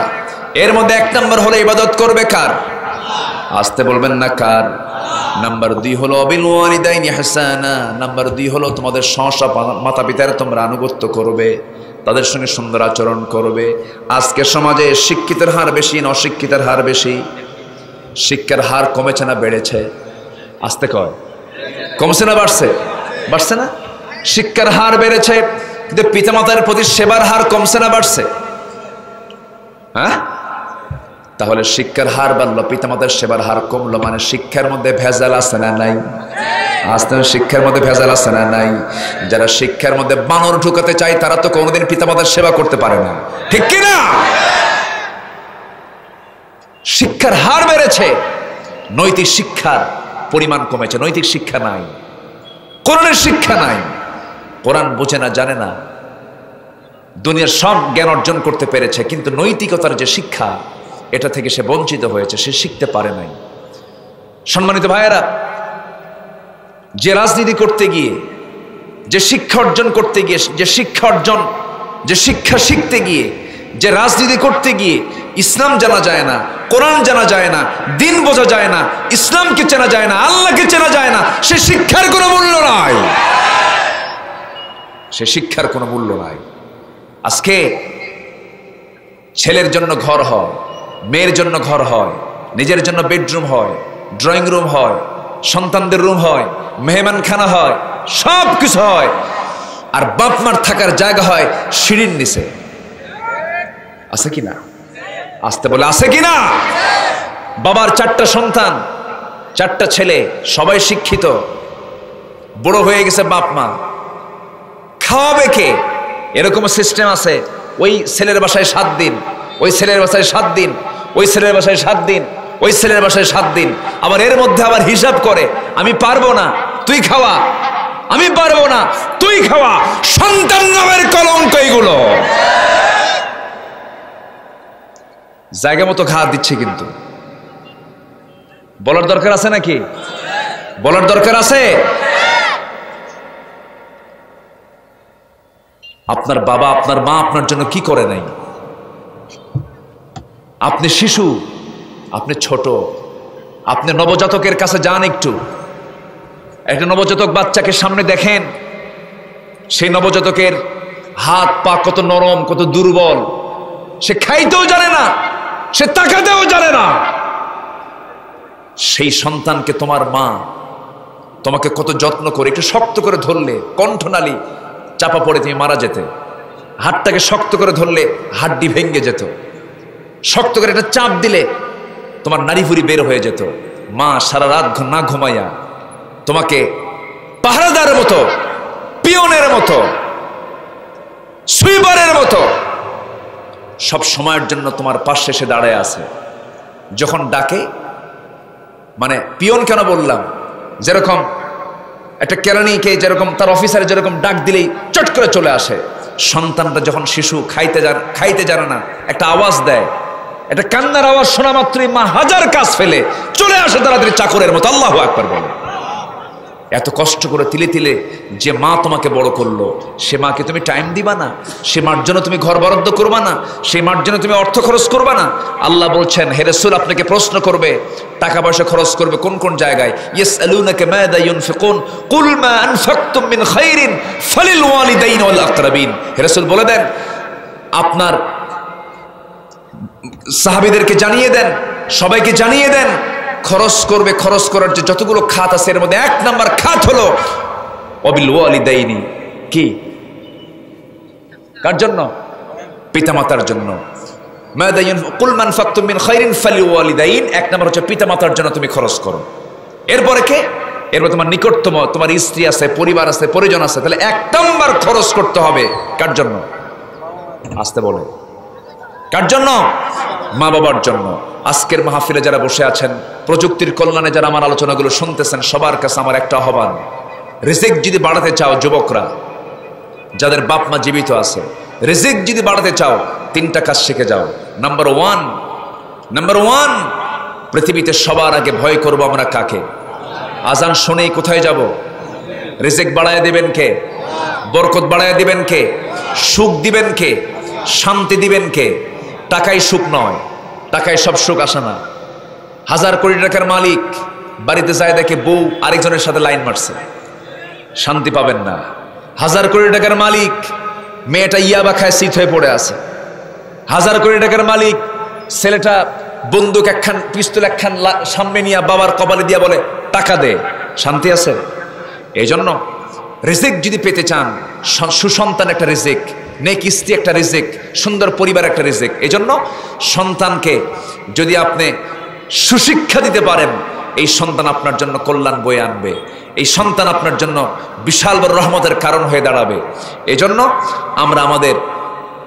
এর মধ্যে 1 নম্বর হলো ইবাদত করবে কার? আসতে বলবেন না কার? নাম্বার 2 হলো বিল ওয়ালিদাইনি ইহসানা। নাম্বার 2 হলো তোমাদের সহসা মাতা পিতার তোমরা আনুগত্য করবে, তাদের সঙ্গে সুন্দর আচরণ করবে। আজকে সমাজে শিক্ষিতের হার বেশি না অশিক্ষিতের হার বেশি? শিক্ষার হার কমেছে না বেড়েছে? আসতে কয়, কমছে না বাড়ছে? বাড়ছে না? শিক্ষার হার বেড়েছে, কিন্তু পিতামাতার প্রতি সেবার হার কমছে না বাড়ছে? হ্যাঁ, তাহলে শিক্ষার হার বাড়লো, পিতামাতার সেবার হার কমলো, মানে শিক্ষার মধ্যে ভেজাল আছে না নাই? আসতে শিক্ষার মধ্যে ভেজাল আছে না নাই? যারা শিক্ষার মধ্যে বানর ঢুকাতে চায় তারা তো কোনোদিন পিতামাতার সেবা করতে পারে না, ঠিক কি না? শিক্ষার হার বেড়েছে, নৈতিক শিক্ষার পরিমাণ কমেছে। নৈতিক শিক্ষা নাই, কোরআনের শিক্ষা নাই, কোরআন বোঝে না, জানে না, দুনিয়ার সব জ্ঞান অর্জন করতে পেরেছে, কিন্তু নৈতিকতার যে শিক্ষা এটা থেকে সে বঞ্চিত হয়েছে, সে শিখতে পারে নাই। সম্মানিত ভাইয়েরা, যে রাজনীতি করতে গিয়ে, যে শিক্ষা অর্জন করতে গিয়ে, যে শিক্ষা শিখতে গিয়ে, যে রাজনীতি করতে গিয়ে ইসলাম জানা যায় না, কোরআন জানা যায় না, দিন বোঝা যায় না, ইসলামকে চেনা যায় না, আল্লাহকে চেনা যায় না, সে শিক্ষার কোনো মূল্য নাই। সে শিক্ষার কোনো মূল্য নাই। আজকে ছেলের জন্য ঘর হয়, মেয়ের জন্য ঘর হয়, নিজের জন্য বেডরুম হয়, ড্রয়িং রুম হয়, সন্তানদের রুম হয়, মেহমানখানা হয়, সব কিছু হয়, আর বাপ মার থাকার জায়গা হয় সিঁড়ির নিচে। আছে কিনা? আসতে বলে আছে কিনা? বাবার 4টা সন্তান, 4টা ছেলে, সবাই শিক্ষিত, বড় হয়ে গেছে বাপ মা, খাওয়াবে কে? এরকম সিস্টেম আছে। ওই ছেলের বাসায় 7 দিন, ওই ছেলের বাসায় 7 দিন, ওই ছেলের বাসায় 7 দিন, ওই ছেলের বাসায় 7 দিন, আবার এর মধ্যে আবার হিসাব করে, আমি পারবো না তুই খাওয়া, আমি পারবো না তুই খাওয়া। সন্তান নামের কলঙ্ক এগুলো। জায়গা মতো ঘা দিচ্ছে, কিন্তু বলার দরকার আছে নাকি? বলার দরকার আছে? আপনার বাবা, আপনার মা আপনার জন্য কি করে নাই? আপনি শিশু, আপনি ছোট, আপনি নবজাতকের কাছে যান, একটু একটা নবজাতক বাচ্চাকে সামনে দেখেন, সেই নবজাতকের হাত পা কত নরম, কত দুর্বল, সে খাইতেও জানে না, সে তাকাতেও জানে না। সেই সন্তানকে তোমার মা তোমাকে কত যত্ন করে একটু শক্ত করে ধরলে কণ্ঠনালী চাপা পড়ে তুমি মারা যেতে, হাতটাকে শক্ত করে ধরলে হাড্ডি ভেঙে যেত, শক্ত করে একটা চাপ দিলে তোমার নাড়িভুড়ি বের হয়ে যেত। মা সারা রাত না ঘুমাইয়া তোমাকে পাহারাদারের মতো, পিয়নের মতো, সুইপারের মতো সব সময়ের জন্য তোমার পাশে এসে দাঁড়ায় আছে। যখন ডাকে, মানে পিয়ন কেন বললাম, যেরকম একটা কেরানিকে যেরকম তার অফিসারে যেরকম ডাক দিলেই চট করে চলে আসে, সন্তানটা যখন শিশু খাইতে জানে না, একটা আওয়াজ দেয়, একটা কান্নার আওয়াজ শোনা মাত্রই মা হাজার কাজ ফেলে চলে আসে তাড়াতাড়ি চাকরের মতো। আল্লাহু আকবার বলে। এত কষ্ট করে তিলে তিলে যে মা তোমাকে বড় করলো, সে মাকে তুমি টাইম দিবা না? সে মার জন্য তুমি ঘর বরাদ্দ করবা না? সেই মার জন্য তুমি অর্থ খরচ করবা না? আল্লাহ বলছেন, হে রাসূল, আপনাকে প্রশ্ন করবে টাকা পয়সা খরচ করবে কোন কোন জায়গায়। ইয়াসআলুনাকা মাযা ইউনফিকুন কুল মা আনফাকতুম মিন খাইরিন ফালিল ওয়ালিদাইন ওয়াল আকরাবিন। হে রাসূল বলে দেন, আপনার সাহাবীদেরকে জানিয়ে দেন, সবাইকে জানিয়ে দেন, খরচ করবে, খরচ করার যে যতগুলো খাত আছে এর মধ্যে 1 নাম্বার খাত হলো ওয়াবিল ওয়ালিদাইনি। কি? কার জন্য? পিতামাতার জন্য। মাযা কুল মান ফাকতুম মিন খাইরিন ফালিল ওয়ালিদাইন, 1 নাম্বার হচ্ছে পিতামাতার জন্য তুমি খরচ করো। এরপরে কে? এরপর তোমার নিকটতম, তোমার স্ত্রী আছে, পরিবার আছে, পরিজন আছে। তাহলে 1 নাম্বার খরচ করতে হবে কার জন্য? আসতে বলে কার জন্য? মা বাবার জন্য। আজকের মাহফিলে যারা বসে আছেন, প্রযুক্তির কল্যাণে যারা আমার আলোচনাগুলো শুনতেছেন, সবার কাছে আমার একটা আহ্বান, রিজিক যদি বাড়াতে চাও, যুবকরা যাদের বাপ মা জীবিত আছে, রিজিক যদি বাড়াতে চাও 3টা কাজ শিখে যাও। নাম্বার ওয়ান, পৃথিবীতে সবার আগে ভয় করবো আমরা কাকে? আজান শুনেই কোথায় যাব? রিজিক বাড়ায় দিবেন কে? বরকত বাড়ায় দিবেন কে? সুখ দিবেন কে? শান্তি দিবেন কে? টাকায় সুখ নয়, টাকায় সব সুখ আসে না। 1000 কোটি টাকার মালিক বাড়িতে যায় দেখে বউ আরেকজনের সাথে লাইন মারছে, শান্তি পাবেন না। 1000 কোটি টাকার মালিক মেয়েটা ইয়াবা খায় শীত হয়ে পড়ে আছে। 1000 কোটি টাকার মালিক ছেলেটা বন্দুক একখান, পিস্তল একখান সামনে নিয়ে বাবার কপালে দিয়া বলে টাকা দে, শান্তি আছে? এই জন্য রিজিক যদি পেতে চান, সুসন্তান একটা রিজিক, নেক স্ত্রী একটা রিজিক, সুন্দর পরিবার একটা রিজিক। এই জন্য সন্তানকে যদি আপনি সুশিক্ষা দিতে পারেন, এই সন্তান আপনার জন্য কল্যাণ বয়ে আনবে, এই সন্তান আপনার জন্য বিশাল বড় রহমতের কারণ হয়ে দাঁড়াবে। এই জন্য আমরা আমাদের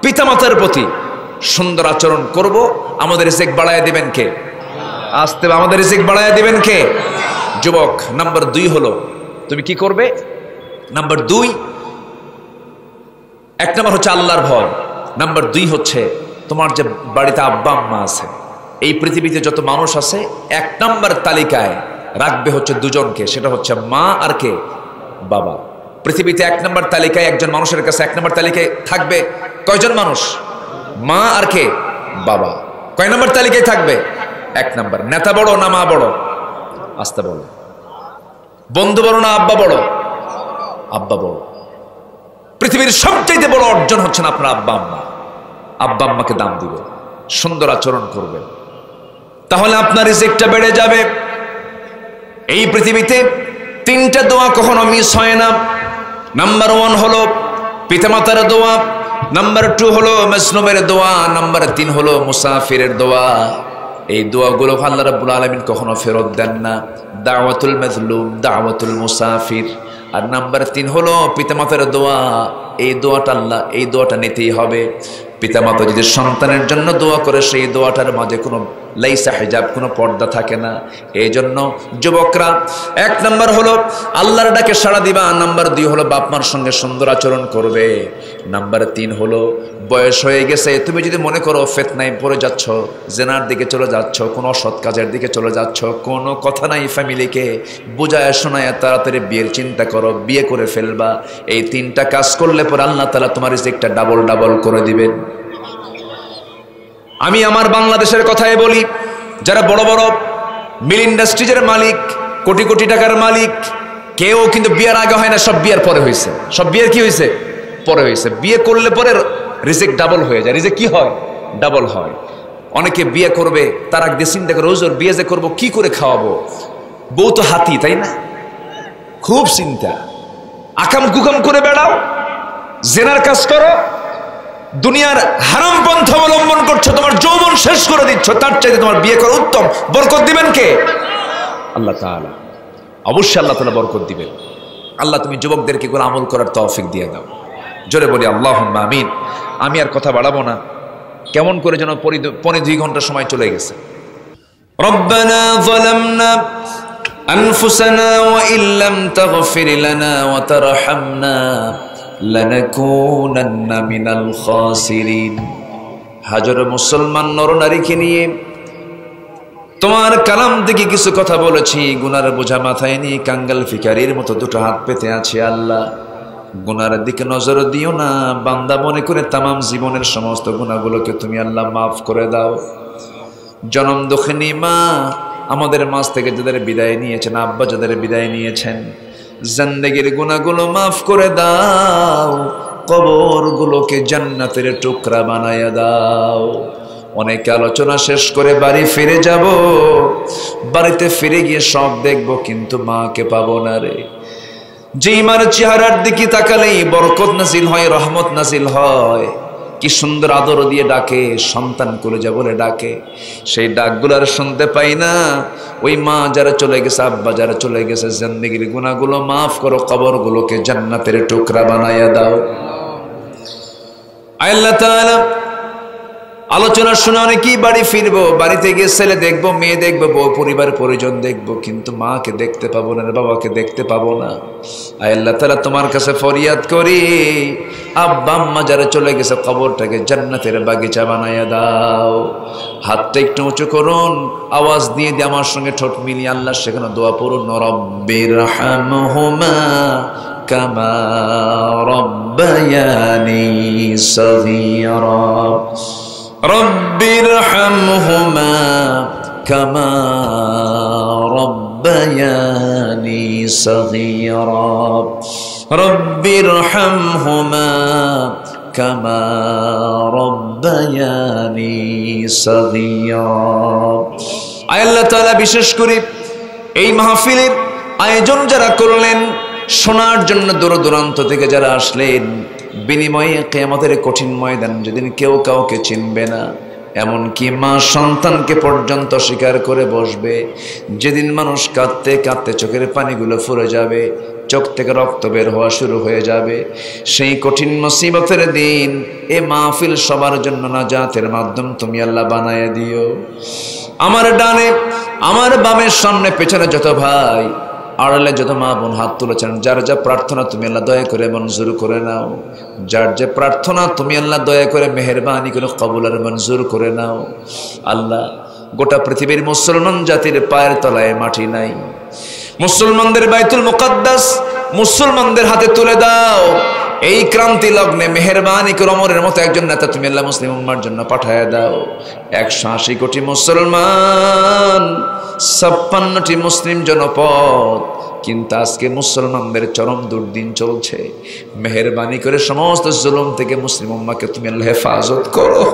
পিতামাতার প্রতি সুন্দর আচরণ করব। আমাদের রিজিক বাড়ায় দিবেন কে? আসতে আমাদের রিজিক বাড়ায় দিবেন কে? যুবক। নাম্বার 2 হলো তুমি কি করবে? নাম্বার 2, 1 নাম্বার হচ্ছে আল্লাহর ভয়। নাম্বার 2 হচ্ছে তোমার যে বাড়িতে আব্বা আম্মা আছে, এই পৃথিবীতে যত মানুষ আছে 1 নাম্বার তালিকায় রাখবে হচ্ছে 2 জনকে, সেটা হচ্ছে মা আর কে? বাবা। পৃথিবীতে 1 নাম্বার তালিকায় একজন মানুষের কাছে 1 নাম্বার তালিকায় থাকবে কয়জন মানুষ? মা আর কে? বাবা। কয় নাম্বার তালিকায় থাকবে? 1 নাম্বার। নেতা বড় না মা বড়? আসতে বলো। বন্ধু বড় না আব্বা বড়? আব্বা বড়। পৃথিবীর সবচেয়ে বড় অর্জন হচ্ছেন আপনার আব্বা আম্মা। আব্বা আম্মাকে দাম দিবেন, সুন্দর আচরণ করবেন, তাহলে আপনার রিজিকটা বেড়ে যাবে। এই পৃথিবীতে 3টা দোয়া কখনো মিস হয় না। নাম্বার 1 হলো পিতামাতার দোয়া, নাম্বার 2 হলো মাজলুমের দোয়া, নাম্বার 3 হলো মুসাফিরের দোয়া। এই দোয়াগুলো আল্লাহ রাব্বুল আলামিন কখনো ফেরত দেন না। দাওয়াতুল মাজলুম, দাওয়াতুল মুসাফির। আর নাম্বার 3 হলো পিতামাতার দোয়া। এই দোয়াটা আল্লাহ, এই দোয়াটা নিতেই হবে। পিতামাতা যদি সন্তানের জন্য দোয়া করে, সেই দোয়াটার মাঝে কোনো লাইসা হিজাব, কোনো পর্দা থাকে না। এই জন্য যুবকরা 1 নাম্বার হলো আল্লাহর ডাকে সাড়া দিবা, নাম্বার 2 হলো বাপ মার সঙ্গে সুন্দর আচরণ করবে, নাম্বার 3 হলো বয়স হয়ে গেছে, তুমি যদি মনে করো ফিতনায় পড়ে যাচ্ছ, জেনার দিকে চলে যাচ্ছ, কোনো অসৎ কাজের দিকে চলে যাচ্ছ, কোনো কথা নাই, ফ্যামিলিকে বুঝায় শোনায় তাড়াতাড়ি বিয়ের চিন্তা করো, বিয়ে করে ফেলবা। এই 3টা কাজ করলে পর আল্লাহ তাআলা তোমার রিজিকটা ডাবল ডাবল করে দিবেন। আমি আমার বাংলাদেশের কথাই বলি, যারা বড় বড় মিল ইন্ডাস্ট্রিজের মালিক, কোটি কোটি টাকার মালিক, কেউ কিন্তু বিয়ের আগে হয় না, সব বিয়ের পরে হয়েছে। সব বিয়ের কি হয়েছে? পরে হয়েছে। বিয়ে করলে পরে রিজিক ডাবল হয়ে যায়। রিজিক কি হয়? ডাবল হয়। অনেকে বিয়ে করবে, তার আগে চিন্তা করে হুজুর বিয়ে যে করবো কি করে খাওয়াবো, বউ তো হাতি, তাই না? খুব চিন্তা, আকাম কুকাম করে বেড়াও, জেনার কাজ করো, দুনিয়ার হারাম পন্থা অবলম্বন করছো, তোমার যৌবন শেষ করে দিচ্ছ, তার চাইতে তোমার বিয়ে করা উত্তম। বরকত দিবেন কে? আল্লাহ তাআলা। অবশ্যই আল্লাহ তাআলা বরকত দিবেন। আল্লাহ তুমি যুবকদেরকে কোনো আমল করার তৌফিক দিয়ে দাও। জোরে বলি আল্লাহুম্মা আমিন। আমি আর কথা বাড়াবো না, কেমন করে যেন 2.5 ঘন্টা সময় চলে গেছে। রব্বানা যালামনা আনফুসানা ওয়া ইল্লাম তাগফির লানা ওয়া তারহামনা লানাকুনান্না মিনাল খাসিরিন। হাজারো মুসলমান নরনারীকে নিয়ে তোমার কালাম থেকে কিছু কথা বলেছি, গুনার বোঝা মাথায় নিয়ে কাঙ্গাল ফিকারির মতো দুটো হাত পেতে আছে। আল্লাহ, গুনার দিকে নজর দিও না, বান্দা মনে করে তামাম জীবনের সমস্ত গুনাহগুলোকে তুমি আল্লাহ মাফ করে দাও। জনম দুঃখিনী মা আমাদের মাঝ থেকে যাদের বিদায় নিয়েছেন, আব্বা যাদের বিদায় নিয়েছেন, জিন্দেগির গুনাহগুলো মাফ করে দাও, কবরগুলোকে জান্নাতের টুকরা বানায়া দাও। অনেক আলোচনা শেষ করে বাড়ি ফিরে যাব, বাড়িতে ফিরে গিয়ে সব দেখব, কিন্তু মাকে পাবো না রে। যে মার চেহারার দিকে তাকালেই বরকত নাজিল হয়, রহমত নাজিল হয়, কি সুন্দর আদর দিয়ে ডাকে, সন্তান কলেজা বলে ডাকে, সেই ডাকগুলো আর শুনতে পাই না। ওই মা যারা চলে গেছে, আব্বা যারা চলে গেছে, জিন্দেগির গুনাহগুলো মাফ করো, কবরগুলোকে জান্নাতের টুকরা বানায়া দাও। আল্লাহ তাআলা আলোচনা শুনে অনেকেই বাড়ি ফিরবো, বাড়িতে গিয়ে ছেলে দেখবো, মেয়ে দেখবো, বউ পরিবার পরিজন দেখবো, কিন্তু মাকে দেখতে পাবো না, বাবাকে দেখতে পাবো না। আল্লাহ তাআলা তোমার কাছে ফরিয়াদ করি, আব্বা আম্মা যারা চলে গেছে, কবরটাকে জান্নাতের বাগিচা বানায়া দাও। হাতটা একটু উঁচু করুন, আওয়াজ দিয়ে দিয়ে আমার সঙ্গে ঠোঁট মিলিয়ে আল্লাহ সেখানে দোয়া পড়ুন, রব্বিরহামহুমা কামা রব্বায়ানি সগীরা। রব্বিরহামহুমা কামা রব্বায়ানি সগীরা। রব্বিরহামহুমা কামা রব্বায়ানি সগীরা। আল্লাহ তাআলা বিশেষ করে এই মাহফিলের আয়োজন যারা করলেন, শোনার জন্য দূর দূরান্ত থেকে যারা আসলেন, বিনিময়ে কিয়ামতের কঠিন ময়দান যেদিন কেউ কাউকে চিনবে না, এমনকি মা সন্তানকে পর্যন্ত স্বীকার করে বসবে, যেদিন মানুষ কাঁদতে কাঁদতে চোখের পানিগুলো ফুরে যাবে, চোখ থেকে রক্ত বের হওয়া শুরু হয়ে যাবে, সেই কঠিন মুসিবতের দিন এ মাহফিল সবার জন্য নাজাতের মাধ্যম তুমি আল্লাহ বানায় দিও। আমার ডানে, আমার বামের সামনে পেছনে যত ভাই, আড়ালে যত মা বোন হাত তুলেছেন, যার যা প্রার্থনা তুমি আল্লাহ দয়া করে মঞ্জুর করে নাও। যার যে প্রার্থনা তুমি আল্লাহ দয়া করে মেহেরবানি করে কবুল আর মঞ্জুর করে নাও। আল্লাহ, গোটা পৃথিবীর মুসলমান জাতির পায়ের তলায় মাটি নাই, মুসলমানদের বাইতুল মুকাদ্দাস মুসলমানদের হাতে তুলে দাও। এই ক্রান্তি লগ্নে মেহেরবানি করে ওমরের মতো একজন নেতা তুমি আল্লাহ মুসলিম উম্মার জন্য পাঠায় দাও। 180 কোটি মুসলমান, 56টি মুসলিম জনপদ, কিন্তু আজকে মুসলমানদের চরম দুর্দিন চলছে। মেহেরবানি করে সমস্ত জুলুম থেকে মুসলিম উম্মাকে তুমি আল্লাহ হেফাজত করো।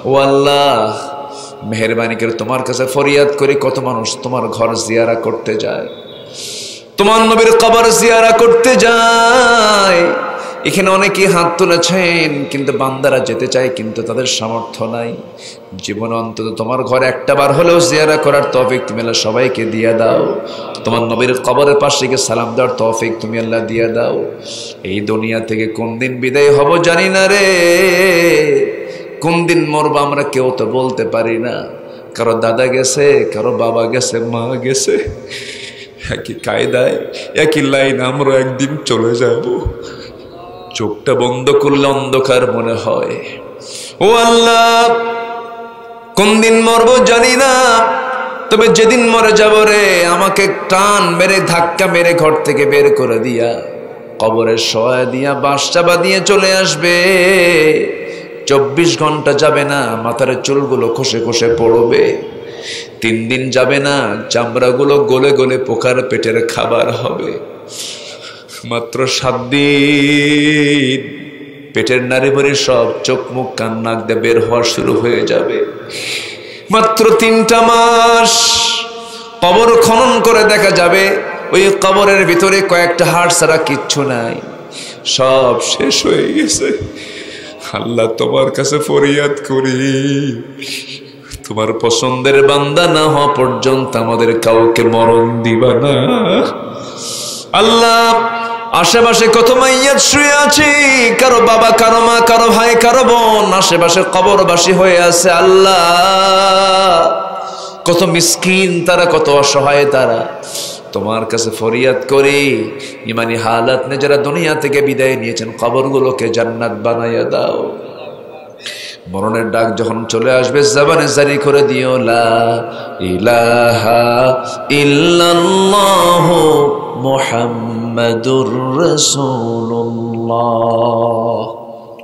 ও আল্লাহ, মেহেরবানি করে তোমার কাছে ফরিয়াদ করি, কত মানুষ তোমার ঘর জিয়ারা করতে যায়, তোমার নবীর কবর জিয়ারা করতে যায়। এখানে অনেকেই হাত তুলেছেন, কিন্তু বান্দারা যেতে চায়, কিন্তু তাদের সামর্থ্য নাই। জীবন অন্তত তোমার ঘরে একটা বার হলেও জিয়ারা করার তৌফিক তুমি আল্লাহ সবাইকে দিয়ে দাও। তোমার নবীর কবরের পাশে গিয়ে সালাম দেওয়ার তৌফিক তুমি আল্লাহ দিয়ে দাও। এই দুনিয়া থেকে কোন দিন বিদায় হব জানি না রে, কোন দিন মরবো আমরা কেউ তো বলতে পারি না। কারো দাদা গেছে, কারো বাবা গেছে, মা গেছে, একই কায়দায় একই লাইন আমরা একদিন চলে যাব। চোখটা বন্ধ করলে অন্ধকার মনে হয়। ও আল্লাহ, কোন দিন মরবো জানি না, তবে যেদিন মরে যাব রে, আমাকে টান মেরে ধাক্কা মেরে ঘর থেকে বের করে দিয়া কবরের শোয়া দিয়া বাঁশ চাপা দিয়ে চলে আসবে। 24 ঘন্টা যাবে না, মাথার চুলগুলো খসে খসে পড়বে। 3 দিন যাবে না, চামড়াগুলো গলে গলে পোকার পেটের খাবার হবে। মাত্র 7 দিন পেটের নারী ভরে সব চোখ মুখ কান নাক দিয়ে বের হওয়া শুরু হয়ে যাবে। মাত্র 3টা মাস কবর খনন করে দেখা যাবে ওই কবরের ভিতরে কয়েকটা হাড় ছাড়া কিচ্ছু নাই, সব শেষ হয়ে গেছে। আল্লাহ, তোমার কাছে ফরিয়াদ করি, তোমার পছন্দের বান্দা না হওয়া পর্যন্ত আমাদের কাউকে মরণ দিবা না। আল্লাহ, আশেপাশে কত মাইয়াত শুয়ে আছে, কারো বাবা, কারো মা, কারো ভাই, কারো বোন আশেপাশে কবরবাসী হয়ে আছে। আল্লাহ, কত মিসকিন তারা, কত অসহায় তারা। তোমার কাছে ফরিয়াদ করি, ইমানি হালাত নে যারা দুনিয়া থেকে বিদায় নিয়েছেন, কবরগুলোকে জান্নাত বানাইয়া দাও। মরণের ডাক যখন চলে আসবে, জবানে জারি করে দিও লা ইলাহা ইল্লাল্লাহু মুহাম্মাদুর রাসূলুল্লাহ।